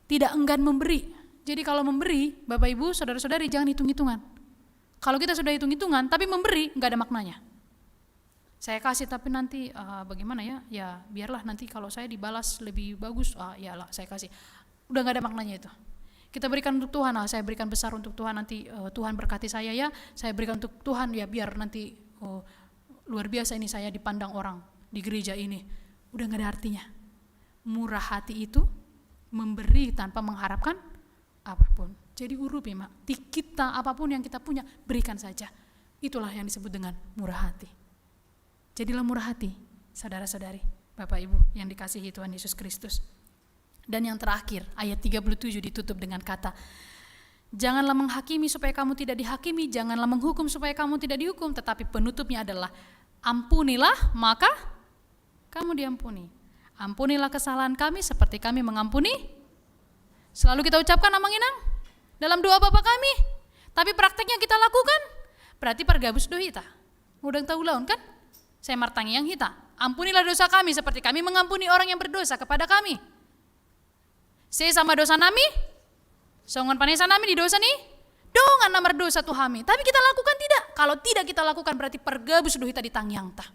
tidak enggan memberi. Jadi kalau memberi, Bapak Ibu, saudara-saudari jangan hitung-hitungan. Kalau kita sudah hitung-hitungan tapi memberi, enggak ada maknanya. Saya kasih tapi nanti bagaimana ya? Ya biarlah nanti kalau saya dibalas lebih bagus, ya lah saya kasih. Udah gak ada maknanya itu. Kita berikan untuk Tuhan, saya berikan besar untuk Tuhan, nanti Tuhan berkati saya ya. Saya berikan untuk Tuhan ya biar nanti luar biasa ini saya dipandang orang di gereja ini. Udah gak ada artinya. Murah hati itu memberi tanpa mengharapkan apapun. Jadi urupi mak, kita apapun yang kita punya berikan saja. Itulah yang disebut dengan murah hati. Jadilah murah hati, saudara-saudari, Bapak Ibu yang dikasihi Tuhan Yesus Kristus. Dan yang terakhir, ayat 37 ditutup dengan kata, janganlah menghakimi supaya kamu tidak dihakimi, janganlah menghukum supaya kamu tidak dihukum, tetapi penutupnya adalah ampunilah maka kamu diampuni. Ampunilah kesalahan kami seperti kami mengampuni. Selalu kita ucapkan amang inang dalam doa Bapa kami, tapi prakteknya kita lakukan, berarti pergabus dohita. Udang tahu laun kan? Saya martangi yang hita. Ampunilah dosa kami seperti kami mengampuni orang yang berdosa kepada kami. Saya sama dosa nami, songon panesa nami di dosa nih, dongan nomor dosa Tuhami. Tapi kita lakukan tidak. Kalau tidak kita lakukan berarti pergebus doh kita di tangyang ta.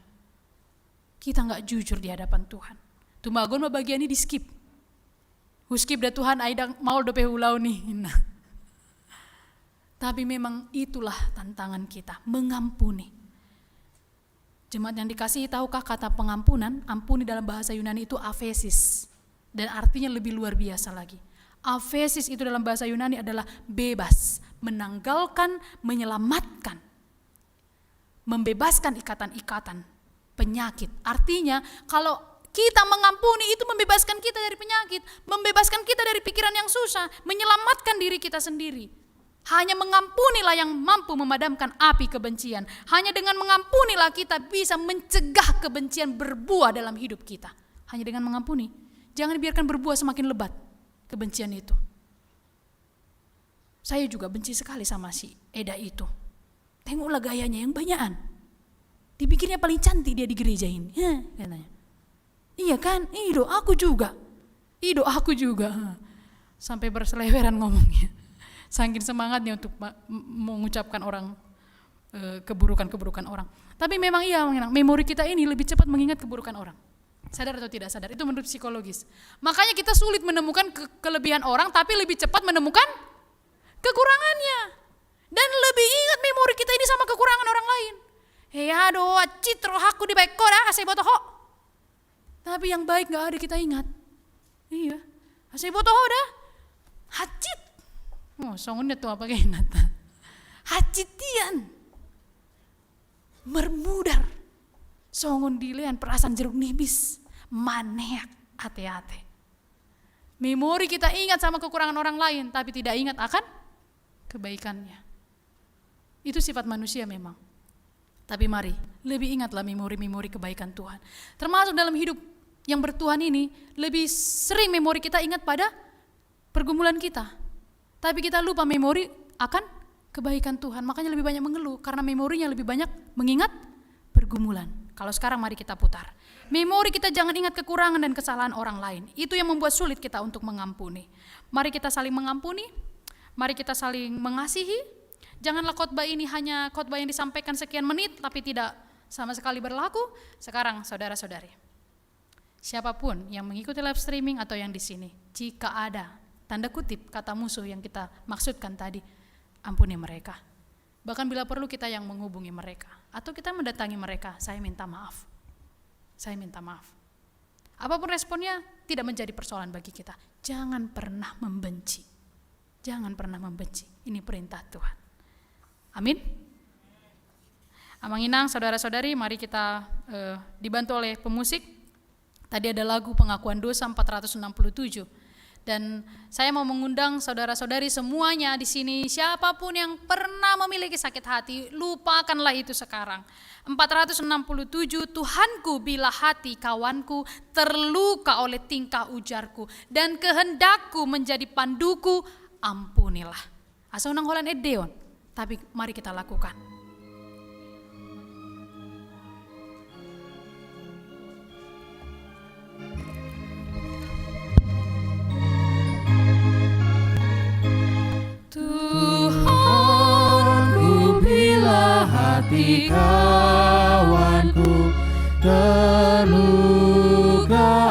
Kita nggak jujur di hadapan Tuhan. Tumagon mah bagian ini di skip. Skip dah Tuhan aidang mau dope ulau nih. Nah. Tapi memang itulah tantangan kita, mengampuni. Jemaat yang dikasihi, tahukah kata pengampunan, ampuni dalam bahasa Yunani itu aphesis. Dan artinya lebih luar biasa lagi. Aphesis itu dalam bahasa Yunani adalah bebas, menanggalkan, menyelamatkan, membebaskan ikatan-ikatan penyakit. Artinya kalau kita mengampuni itu membebaskan kita dari penyakit, membebaskan kita dari pikiran yang susah, menyelamatkan diri kita sendiri. Hanya mengampunilah yang mampu memadamkan api kebencian. Hanya dengan mengampunilah kita bisa mencegah kebencian berbuah dalam hidup kita. Hanya dengan mengampuni. Jangan biarkan berbuah semakin lebat kebencian itu. Saya juga benci sekali sama si Eda itu. Tengoklah gayanya yang banyakan. Dipikirnya paling cantik dia di gereja ini. Katanya. Iya kan? Ido aku juga. Sampai berseleweran ngomongnya. Saking semangatnya untuk mengucapkan orang keburukan-keburukan orang. Tapi memang iya, memori kita ini lebih cepat mengingat keburukan orang. Sadar atau tidak sadar, itu menurut psikologis. Makanya kita sulit menemukan kelebihan orang, tapi lebih cepat menemukan kekurangannya. Dan lebih ingat memori kita ini sama kekurangan orang lain. Aduh, citro aku di baik koda, asai botoho. Tapi yang baik gak ada kita ingat. Iya, asai botoho dah. Hacit. Oh, songonnya tuh apa kayak nata. Hacitian. Mermudar. Songon dilean perasaan jeruk nipis. Maneak ate-ate. Memori kita ingat sama kekurangan orang lain, tapi tidak ingat akan kebaikannya. Itu sifat manusia memang. Tapi mari, lebih ingatlah memori-memori kebaikan Tuhan. Termasuk dalam hidup yang bertuhan ini, lebih sering memori kita ingat pada pergumulan kita. Tapi kita lupa memori akan kebaikan Tuhan. Makanya lebih banyak mengeluh, karena memorinya lebih banyak mengingat pergumulan. Kalau sekarang mari kita putar. Memori kita jangan ingat kekurangan dan kesalahan orang lain. Itu yang membuat sulit kita untuk mengampuni. Mari kita saling mengampuni. Mari kita saling mengasihi. Janganlah khotbah ini hanya khotbah yang disampaikan sekian menit tapi tidak sama sekali berlaku. Sekarang saudara-saudari, siapapun yang mengikuti live streaming atau yang di sini, jika ada tanda kutip kata musuh yang kita maksudkan tadi, ampuni mereka. Bahkan bila perlu kita yang menghubungi mereka atau kita mendatangi mereka, saya minta maaf. Saya minta maaf. Apapun responnya tidak menjadi persoalan bagi kita. Jangan pernah membenci. Jangan pernah membenci. Ini perintah Tuhan. Amin. Amanginang, saudara-saudari, mari kita dibantu oleh pemusik. Tadi ada lagu pengakuan dosa 467. Dan saya mau mengundang saudara-saudari semuanya di sini, siapapun yang pernah memiliki sakit hati, lupakanlah itu sekarang. 467, Tuhanku bila hati kawanku terluka oleh tingkah ujarku dan kehendakku menjadi panduku, ampunilah. Asa unang holan edeon, tapi mari kita lakukan. Tuhanku bila hati kawanku terluka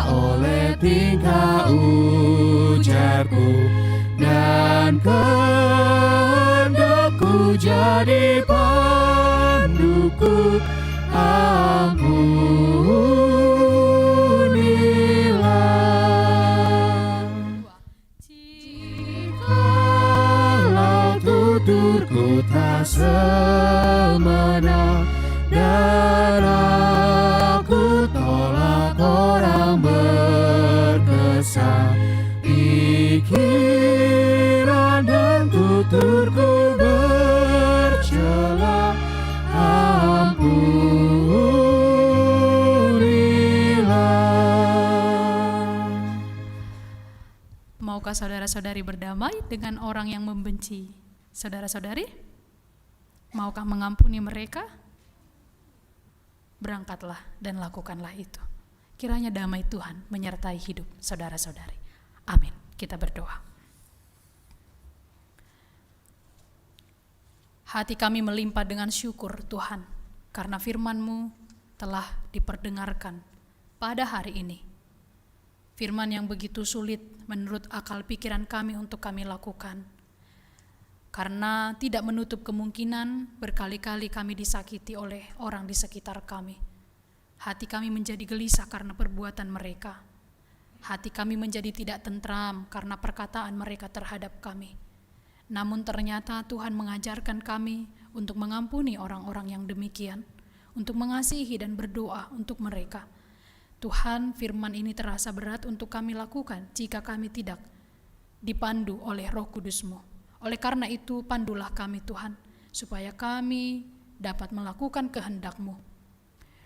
oleh tingkah ujarku dan kehendakku jadi panduku, tuturku tak semena dan aku tolak orang berkesan, pikiran dan tuturku bercela, ampunilah. Maukah saudara-saudari berdamai dengan orang yang membenci saudara-saudari? Maukah mengampuni mereka? Berangkatlah dan lakukanlah itu. Kiranya damai Tuhan menyertai hidup saudara-saudari. Amin. Kita berdoa. Hati kami melimpah dengan syukur Tuhan, karena firman-Mu telah diperdengarkan pada hari ini. Firman yang begitu sulit menurut akal pikiran kami untuk kami lakukan. Karena tidak menutup kemungkinan berkali-kali kami disakiti oleh orang di sekitar kami. Hati kami menjadi gelisah karena perbuatan mereka. Hati kami menjadi tidak tentram karena perkataan mereka terhadap kami. Namun ternyata Tuhan mengajarkan kami untuk mengampuni orang-orang yang demikian, untuk mengasihi dan berdoa untuk mereka. Tuhan, firman ini terasa berat untuk kami lakukan jika kami tidak dipandu oleh Roh Kudus-Mu. Oleh karena itu, pandulah kami Tuhan, supaya kami dapat melakukan kehendak-Mu.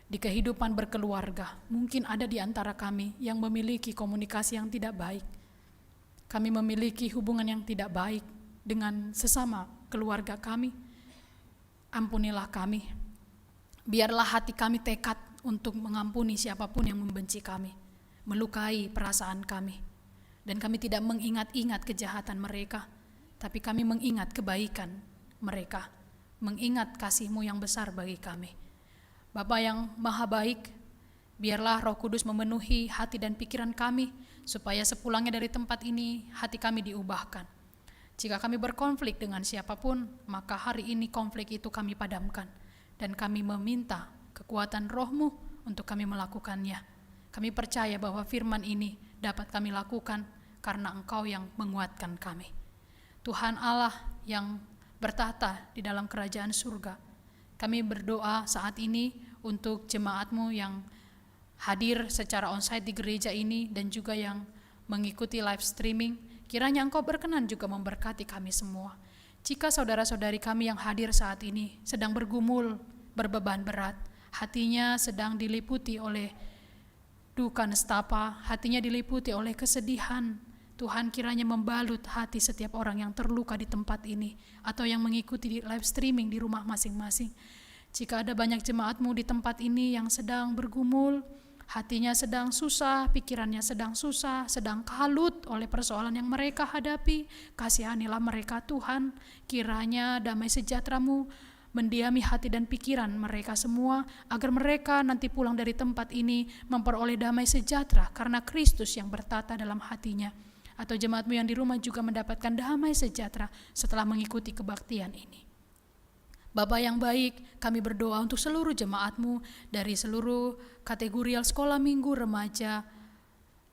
Di kehidupan berkeluarga, mungkin ada di antara kami yang memiliki komunikasi yang tidak baik. Kami memiliki hubungan yang tidak baik dengan sesama keluarga kami. Ampunilah kami. Biarlah hati kami tekad untuk mengampuni siapapun yang membenci kami, melukai perasaan kami. Dan kami tidak mengingat-ingat kejahatan mereka, tapi kami mengingat kebaikan mereka, mengingat kasih-Mu yang besar bagi kami. Bapa yang maha baik, biarlah Roh Kudus memenuhi hati dan pikiran kami, supaya sepulangnya dari tempat ini, hati kami diubahkan. Jika kami berkonflik dengan siapapun, maka hari ini konflik itu kami padamkan. Dan kami meminta kekuatan Roh-Mu untuk kami melakukannya. Kami percaya bahwa firman ini dapat kami lakukan karena Engkau yang menguatkan kami. Tuhan Allah yang bertahta di dalam kerajaan surga, kami berdoa saat ini untuk jemaat-Mu yang hadir secara onsite di gereja ini dan juga yang mengikuti live streaming. Kiranya Engkau berkenan juga memberkati kami semua. Jika saudara-saudari kami yang hadir saat ini sedang bergumul, berbeban berat, hatinya sedang diliputi oleh duka nestapa, hatinya diliputi oleh kesedihan, Tuhan kiranya membalut hati setiap orang yang terluka di tempat ini atau yang mengikuti di live streaming di rumah masing-masing. Jika ada banyak jemaat-Mu di tempat ini yang sedang bergumul, hatinya sedang susah, pikirannya sedang susah, sedang kalut oleh persoalan yang mereka hadapi, kasihanilah mereka Tuhan. Kiranya damai sejahtera-Mu mendiami hati dan pikiran mereka semua, agar mereka nanti pulang dari tempat ini memperoleh damai sejahtera karena Kristus yang bertata dalam hatinya. Atau jemaat-Mu yang di rumah juga mendapatkan damai sejahtera setelah mengikuti kebaktian ini. Bapa yang baik, kami berdoa untuk seluruh jemaat-Mu dari seluruh kategorial sekolah minggu, remaja,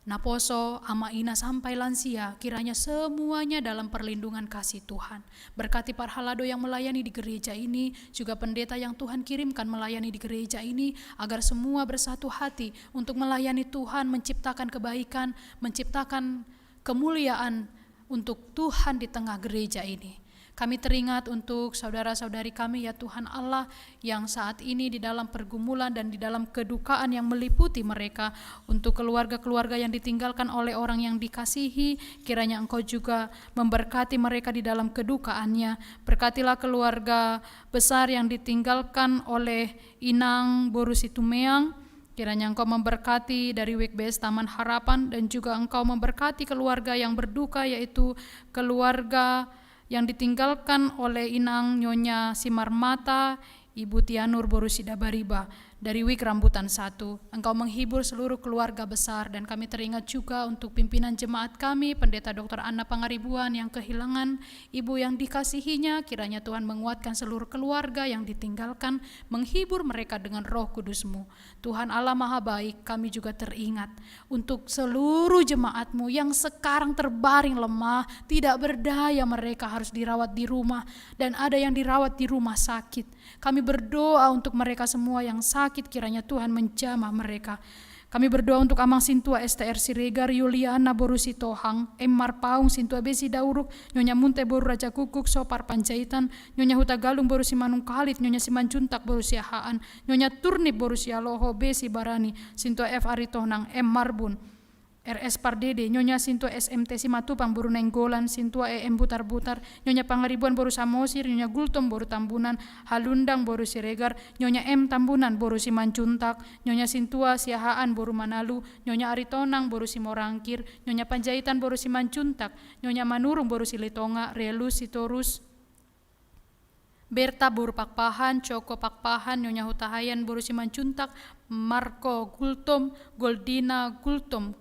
Naposo, Ama Ina sampai lansia, kiranya semuanya dalam perlindungan kasih Tuhan. Berkati para halado yang melayani di gereja ini, juga pendeta yang Tuhan kirimkan melayani di gereja ini, agar semua bersatu hati untuk melayani Tuhan, menciptakan kebaikan, menciptakan kemuliaan untuk Tuhan di tengah gereja ini. Kami teringat untuk saudara-saudari kami ya Tuhan Allah yang saat ini di dalam pergumulan dan di dalam kedukaan yang meliputi mereka, untuk keluarga-keluarga yang ditinggalkan oleh orang yang dikasihi, kiranya Engkau juga memberkati mereka di dalam kedukaannya. Berkatilah keluarga besar yang ditinggalkan oleh Inang Boru Situmeang, kiranya Engkau memberkati dari WKBS Taman Harapan, dan juga Engkau memberkati keluarga yang berduka, yaitu keluarga yang ditinggalkan oleh Inang Nyonya Simarmata, Ibu Tianur Borusida Bariba dari Wik Rambutan 1. Engkau menghibur seluruh keluarga besar, dan kami teringat juga untuk pimpinan jemaat kami, Pendeta Dr. Anna Pangaribuan yang kehilangan ibu yang dikasihinya. Kiranya Tuhan menguatkan seluruh keluarga yang ditinggalkan, menghibur mereka dengan Roh Kudus-Mu. Tuhan Allah Maha Baik, kami juga teringat untuk seluruh jemaat-Mu yang sekarang terbaring lemah, tidak berdaya, mereka harus dirawat di rumah, dan ada yang dirawat di rumah sakit. Kami berdoa untuk mereka semua yang sakit, kiranya Tuhan menjamah mereka. Kami berdoa untuk Amang Sintua STR Siregar, Yuliana Boru Sitohang, Emmar Paung Sintua Besi Dauruk, Nyonya Munte Boru Raja Kukuk, Sopar Panjaitan, Nyonya Huta Galung Boru Simanung Kalit, Nyonya Simanjuntak Boru Siahaan, Nyonya Turnip Boru Sialoho Besi Barani, Sintua F Aritonang, M Marbun, RS Pardede, Nyonya Sintua SMT Simatupang Boru Nenggolan, Sintua EM Butar-Butar, Nyonya Pangaribuan Boru Samosir, Nyonya Gultom Boru Tambunan, Halundang Boru Siregar, Nyonya M Tambunan Boru Simanjuntak, Nyonya Sintua Siahaan Boru Manalu, Nyonya Aritonang Boru Simorangkir, Nyonya Panjaitan Boru Simanjuntak, Nyonya Manurung Boru Silitonga, Relus Sitorus Berta boru pakpahan, Coko pakpahan, Nyonya Hutahayan boru Simanjuntak, Marco Gultom, Goldina Gultom,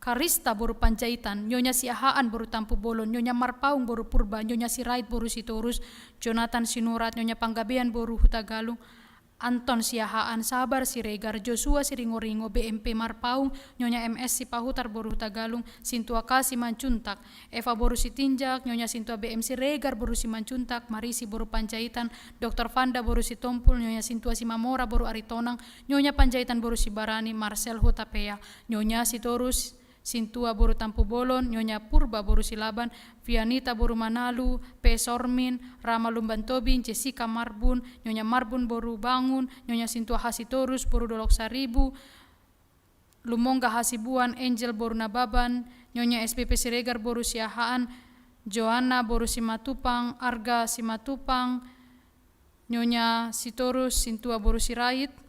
Karista boru Panjaitan, Nyonya Siahaan boru Tampu Bolon, Nyonya Marpaung boru Purba, Nyonya Sirait boru Sitorus, Jonathan Sinurat, Nyonya Panggabean boru Hutagalung, Anton Siahaan, Sabar Siregar, Joshua Siringo-ringo, BMP Marpaung, Nyonya MS Sipahutar boru Hutagalung, Sintua Kasih Mancuntak, Eva boru Sitinjak, Nyonya Sintua BM Siregar boru Simancuntak, Marisi boru Panjaitan, Dr. Fanda boru Sitompul, Nyonya Sintua Simamora boru Aritonang, Nyonya Panjaitan boru Sibarani, Marcel Hutapea, Nyonya Sitorus Sintua boru Tampu Bolon, Nyonya Purba boru Silaban, Vianita boru Manalu, P. Sormin, Rama Lumban Tobing, Jessica Marbun, Nyonya Marbun boru Bangun, Nyonya Sintua Hasitorus boru Dolok Saribu, Lumongga Hasibuan, Angel boru Nababan, Nyonya SPP Siregar boru Siahaan, Joanna boru Simatupang, Arga Simatupang, Nyonya Sitorus Sintua boru Sirait,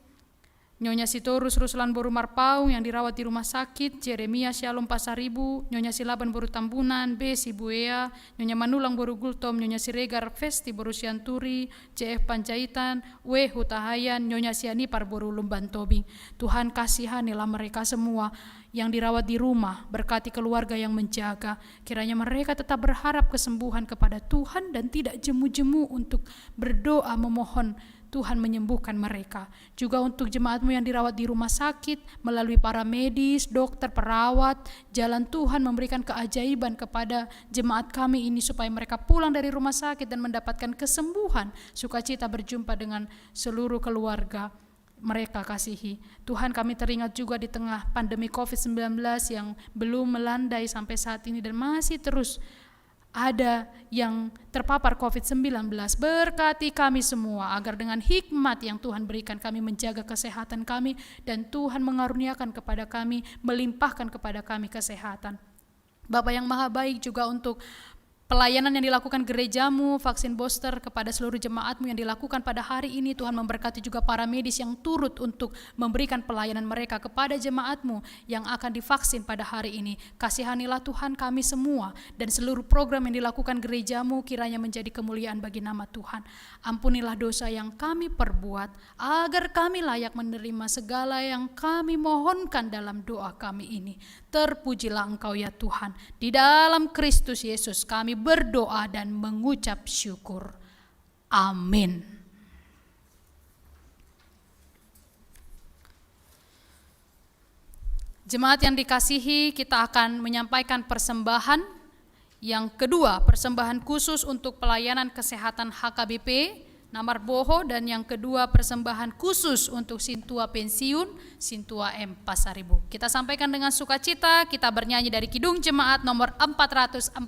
Nyonya Sitorus Ruslan boru Marpaung yang dirawat di rumah sakit, Jeremia Shalom Pasaribu, Nyonya Silaban boru Tambunan, B. Sibuea, Nyonya Manulang boru Gultom, Nyonya Siregar Festi boru Sianturi, CF Panjaitan, W. Hutahayan, Nyonya Sianipar boru Lumban Tobing. Tuhan kasihanilah mereka semua yang dirawat di rumah, berkati keluarga yang menjaga, kiranya mereka tetap berharap kesembuhan kepada Tuhan dan tidak jemu-jemu untuk berdoa memohon Tuhan menyembuhkan mereka. Juga untuk jemaatmu yang dirawat di rumah sakit, melalui para medis, dokter, perawat, jalan Tuhan memberikan keajaiban kepada jemaat kami ini supaya mereka pulang dari rumah sakit dan mendapatkan kesembuhan, sukacita berjumpa dengan seluruh keluarga mereka kasihi. Tuhan, kami teringat juga di tengah pandemi COVID-19 yang belum melandai sampai saat ini dan masih terus ada yang terpapar COVID-19. Berkati kami semua agar dengan hikmat yang Tuhan berikan kami menjaga kesehatan kami dan Tuhan mengaruniakan kepada kami, melimpahkan kepada kami kesehatan. Bapa yang maha baik, juga untuk pelayanan yang dilakukan gerejamu, vaksin booster kepada seluruh jemaatmu yang dilakukan pada hari ini, Tuhan memberkati juga para medis yang turut untuk memberikan pelayanan mereka kepada jemaatmu yang akan divaksin pada hari ini. Kasihanilah Tuhan kami semua dan seluruh program yang dilakukan gerejamu kiranya menjadi kemuliaan bagi nama Tuhan. Ampunilah dosa yang kami perbuat agar kami layak menerima segala yang kami mohonkan dalam doa kami ini. Terpujilah Engkau ya Tuhan. Di dalam Kristus Yesus kami berdoa dan mengucap syukur. Amin. Jemaat yang dikasihi, kita akan menyampaikan persembahan yang kedua, persembahan khusus untuk pelayanan kesehatan HKBP Namar Boho, dan yang kedua persembahan khusus untuk Sintua Pensiun Sintua M Pasaribu. Kita sampaikan dengan sukacita, kita bernyanyi dari Kidung Jemaat nomor 448.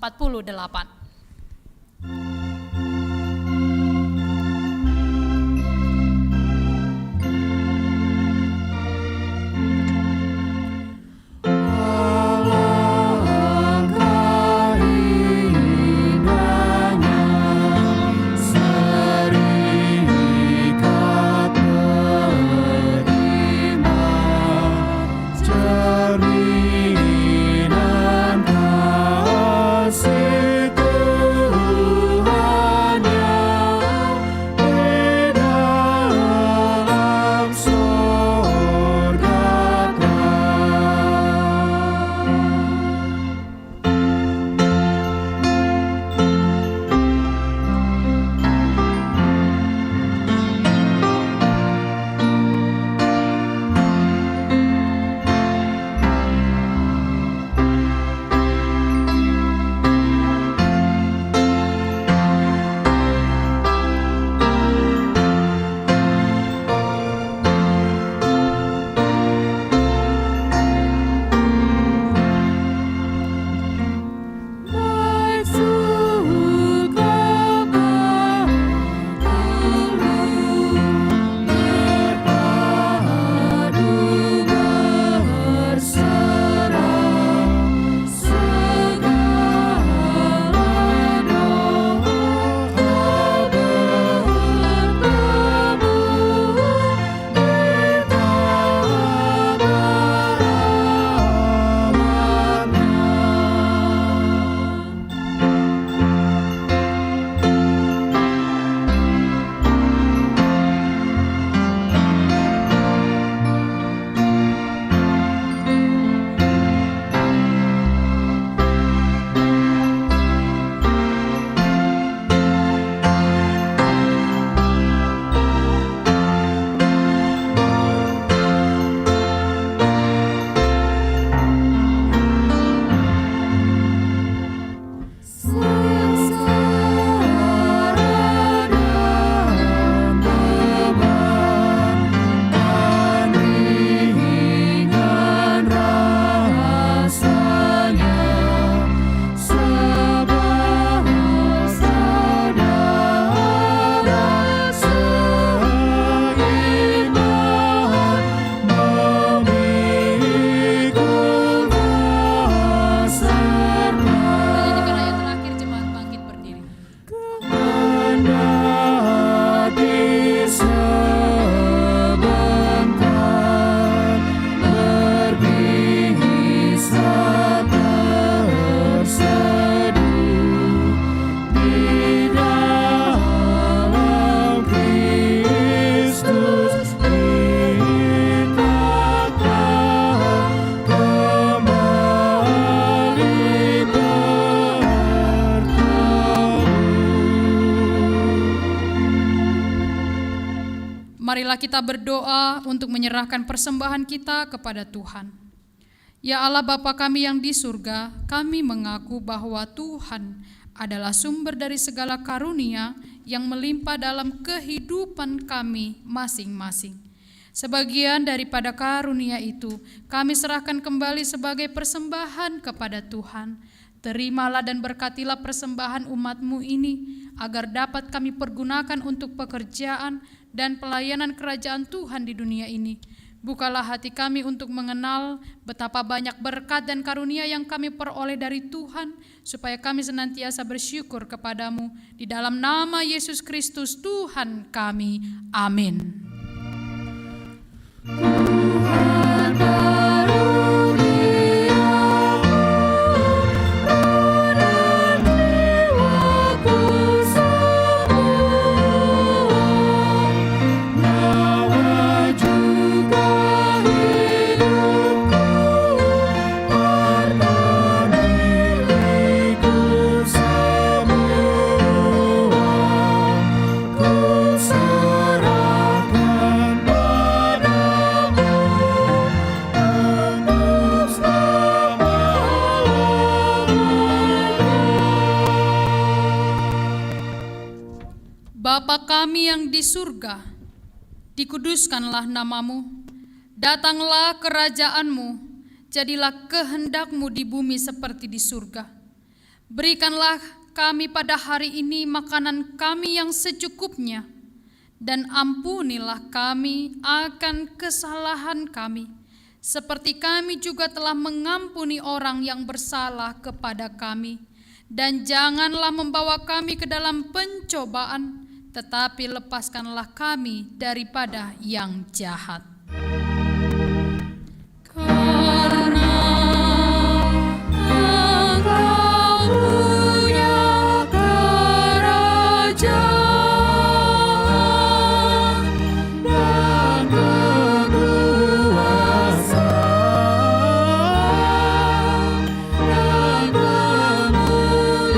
Cerminan kasih Marilah kita berdoa untuk menyerahkan persembahan kita kepada Tuhan. Ya Allah Bapa kami yang di surga, kami mengaku bahwa Tuhan adalah sumber dari segala karunia yang melimpah dalam kehidupan kami masing-masing. Sebagian daripada karunia itu kami serahkan kembali sebagai persembahan kepada Tuhan. Terimalah dan berkatilah persembahan umat-Mu ini, agar dapat kami pergunakan untuk pekerjaan dan pelayanan kerajaan Tuhan di dunia ini. Bukalah hati kami untuk mengenal betapa banyak berkat dan karunia yang kami peroleh dari Tuhan, supaya kami senantiasa bersyukur kepadamu. Di dalam nama Yesus Kristus Tuhan kami. Amin. Bapa kami yang di surga, dikuduskanlah namamu, datanglah kerajaan-Mu, jadilah kehendak-Mu di bumi seperti di surga. Berikanlah kami pada hari ini makanan kami yang secukupnya, dan ampunilah kami akan kesalahan kami, seperti kami juga telah mengampuni orang yang bersalah kepada kami. Dan janganlah membawa kami ke dalam pencobaan, tetapi lepaskanlah kami daripada yang jahat. Karena Engkau punya kerajaan dan kekuasaan dan kemuliaan sampai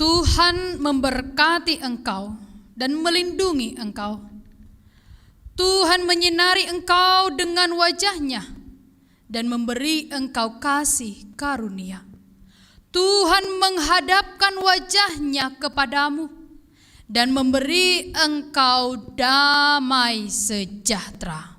Tuhan memberkati engkau dan melindungi engkau. Tuhan menyinari engkau dengan wajah-Nya dan memberi engkau kasih karunia. Tuhan menghadapkan wajah-Nya kepadamu dan memberi engkau damai sejahtera.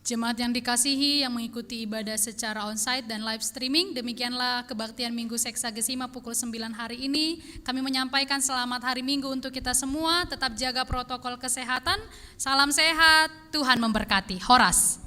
Jemaat yang dikasihi yang mengikuti ibadah secara onsite dan live streaming, demikianlah kebaktian Minggu Seksagesima pukul 9 hari ini. Kami menyampaikan selamat hari Minggu untuk kita semua, tetap jaga protokol kesehatan. Salam sehat, Tuhan memberkati. Horas.